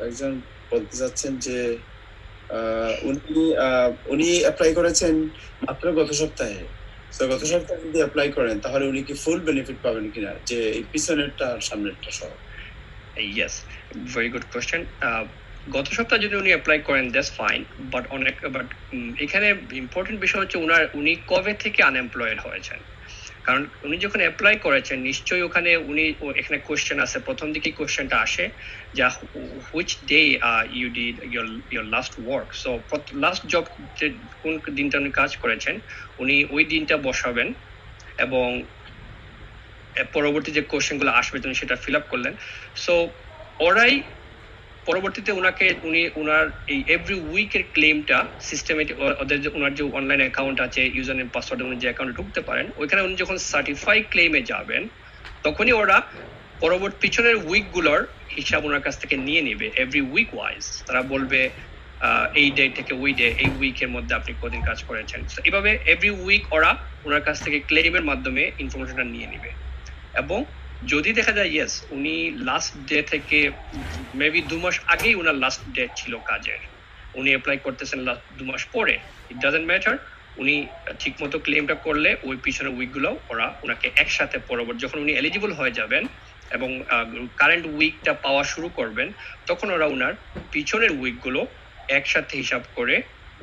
একজন বলতে চাচ্ছেন যে উনি অ্যাপ্লাই করেছেন মাত্র গত সপ্তাহে, তো গত সপ্তাহে যদি অ্যাপ্লাই করেন তাহলে উনি কি ফুল বেনিফিট পাবেন কিনা, যে এই পিছনেরটা আর সামনেরটা সহ? Yes, very good question. গত সপ্তাহে যদি উনি অ্যাপ্লাই করেন দ্যাটস ফাইন, বাট এখানে ইম্পর্টেন্ট বিষয় হচ্ছে উনি কবে থেকে আনএমপ্লয়েড হয়েছেন। কারণ উনি যখন অ্যাপ্লাই করেছেন নিশ্চয়ই ওখানে এখানে কোশ্চেন আছে, প্রথম দিকে কোশ্চেনটা আসে যা which day you did your last work. So last job কোন দিনটা উনি কাজ করেছেন উনি ওই দিনটা বসাবেন, এবং পরবর্তী যে কোশ্চেনগুলো আসবে তুমি সেটা ফিল আপ করলেন। সো ওরাই পরবর্তীতে উনার এই এভরি উইকের ক্লেমটা সিস্টেমেটিক, ওদের ওনার যে অনলাইন অ্যাকাউন্ট আছে, ইউজার নেম পাসওয়ার্ড উনি যে অ্যাকাউন্টে ঢুকতে পারেন, ওইখানে উনি যখন সার্টিফাই ক্লেমে যাবেন তখনই ওরা পরবর্তী পিছনের উইকগুলোর হিসাব ওনার কাছ থেকে নিয়ে নেবে এভরি উইক ওয়াইজ। তারা বলবে এই ডে থেকে ওই ডে, এই উইকের মধ্যে আপনি কদিন কাজ করেছেন। এইভাবে এভরি উইক ওরা ওনার কাছ থেকে ক্লেমের মাধ্যমে ইনফরমেশনটা নিয়ে নেবে। এবং যদি দেখা যায় ইয়েস উনি লাস্ট ডে থেকে মেবি 2 মাস আগেই ওনার লাস্ট ডেট ছিল কাজের, উনি অ্যাপ্লাই করতেছেন 2 মাস পরে, ইট ডাজন্ট ম্যাটার। উনি ঠিক মতো ক্লেমটা করলে ওই পিছনের উইকগুলো ওরা ওনাকে একসাথে পরবর্তী যখন উনি এলিজিবল হয়ে যাবেন এবং কারেন্ট উইকটা পাওয়া শুরু করবেন তখন ওরা ওনার পিছনের উইকগুলো একসাথে হিসাব করে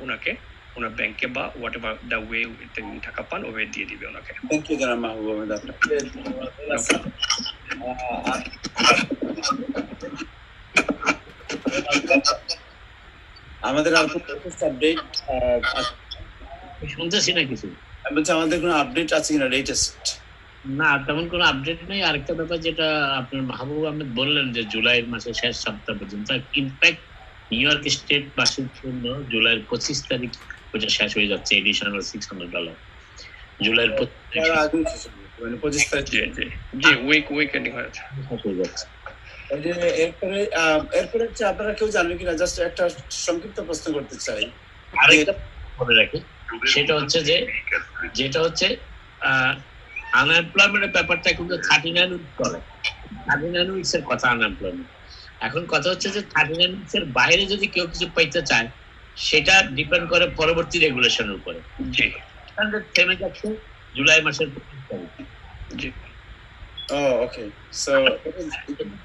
ওনাকে ওনার ব্যাংকে বা হোয়াট এভার দ্য ওয়ে তিনি টাকা পান ওয়ে দিয়ে দিবে ওনাকে। থ্যাংক ইউ জনাব মাহবুব আহমেদ আপনাকে। আমাদের আর কোনো আপডেট শুনতেছি না কিছু। আমি বলছি আমাদের কোনো আপডেট আছে কিনা লেটেস্ট? না, তেমন কোনো আপডেট নেই। আরেকটা ব্যাপার যেটা আপনার মাহবুব আহমেদ বললেন যে জুলাই মাসের শেষ সপ্তাহ পর্যন্ত, ইনফ্যাক্ট নিউ ইয়র্ক স্টেট বাসীর জন্য জুলাইয়ের 25 তারিখ ওটা শেষ হয়ে যাচ্ছে এডিশনাল $600 জুলাইয়ের 25 তারিখ। জি উইক এন্ডিং হয়ে যাচ্ছে। এরপরে আপনারা কেউ জানেন কিনা, জাস্ট একটা সংক্ষিপ্ত প্রশ্ন করতে চাই। আরেকটা বলে রাখি, সেটা হচ্ছে যেটা হচ্ছে আনএমপ্লয়মেন্টের ব্যাপারটা কিন্তু 39 উইক করে, 39 উইকস এর কথা আনএমপ্লয়মেন্ট। এখন কথা হচ্ছে যে 39 উইকস এর বাইরে যদি কেউ কিছু পাইতে চায় সেটা ডিপেন্ড করে পরবর্তী রেগুলেশনের উপরে। জি থেমে যাচ্ছে জুলাই মাসের 25 তারিখ। জি ওকে, সো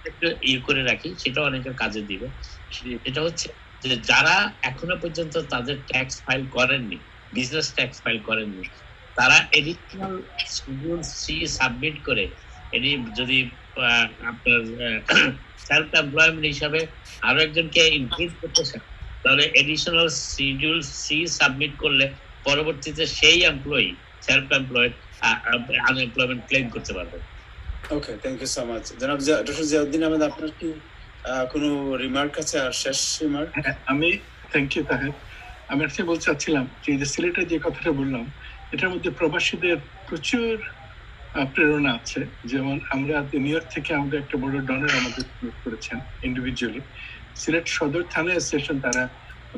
একটু করে রাখি, সেটা অনেকের কাজে দিবে। এটা হচ্ছে যে যারা এখনো পর্যন্ত তাদের ট্যাক্স ফাইল করেননি, বিজনেস ট্যাক্স ফাইল করেননি, তারা এডিশনাল শিডিউল সি সাবমিট করে এটি যদি আপনার সেলফ এমপ্লয়মেন্ট হিসাবে আরো একজনকে ইনক্রিজ করতে চান তাহলে এডিশনাল শিডিউল সি সাবমিট করলে পরবর্তীতে সেই employee self employed unemployment claim করতে পারবে। ওকে, থ্যাংক ইউ সো মাচ। জনাব ডক্টর জিয়াউদ্দিন আহমেদ, আপনার কি কোনো রিমার্ক আছে? আর শেষ রিমার্ক? আমি থ্যাংক ইউ তাহের। আমি আজকে বলতে চাচ্ছিলাম যে সিলেটের যে কথাটা বললাম এটার মধ্যে প্রবাসীদের প্রচুর প্রেরণা আছে। যেমন আমরা নিউ ইয়র্ক থেকে আমাদের একটা বড় ডনার আমাদের করেছেন ইন্ডিভিজুয়ালি। সিলেট সদর থানা স্টেশন তারা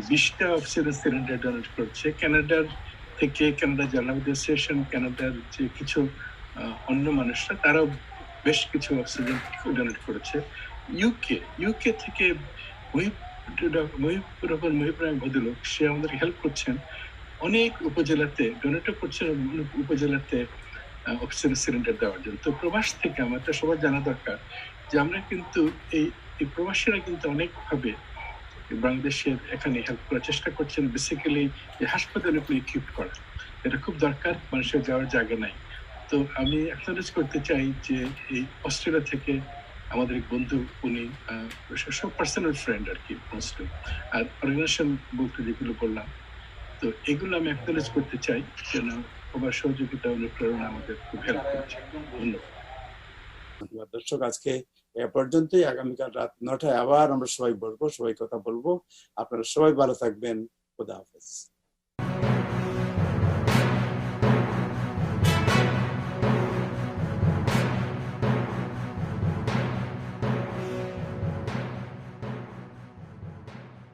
20টা অফিসের সিলিন্ডার ডোনেট করছে। কানাডার থেকে কানাডা জ্বালানি অ্যাসোসিয়েশন, কানাডার যে কিছু অন্য মানুষরা তারাও বেশ কিছু অক্সিজেন ডোনেট করেছে। ইউকে থেকে মহিপুর ভদ্রলোক, সে আমাদের হেল্প করছেন অনেক উপজেলাতে, ডোনেটও করছেন উপজেলাতে অক্সিজেন সিলিন্ডার দেওয়ার জন্য। তো প্রবাস থেকে আমাদের সবার জানা দরকার যে আমরা কিন্তু এই প্রবাসীরা কিন্তু অনেকভাবে বাংলাদেশের এখানে হেল্প করার চেষ্টা করছেন। বেসিক্যালি যে হাসপাতালে ইকুইপ করা, এটা খুব দরকার, মানুষের যাওয়ার জায়গা নাই। তো আমি অ্যাকনোলেজ করতে চাই যে এই অস্ট্রেলিয়া থেকে আমাদের এক বন্ধু, উনি সব পার্সোনাল ফ্রেন্ড আর কি মোস্টলি, আর অর্গানাইজেশন বলতে যেগুলো বললাম, তো এগুলো আমি অ্যাকনোলেজ করতে চাই যেন সবার সহযোগিতা অনুপ্রেরণা আমাদের খুব হেল্প করছে। ধন্যবাদ। দর্শক, আজকে এ পর্যন্তই। আগামীকাল রাত 9টায় আবার আমরা সবাই বলবো, সবাই কথা বলবো। আপনারা সবাই ভালো থাকবেন। খোদা হাফেজ।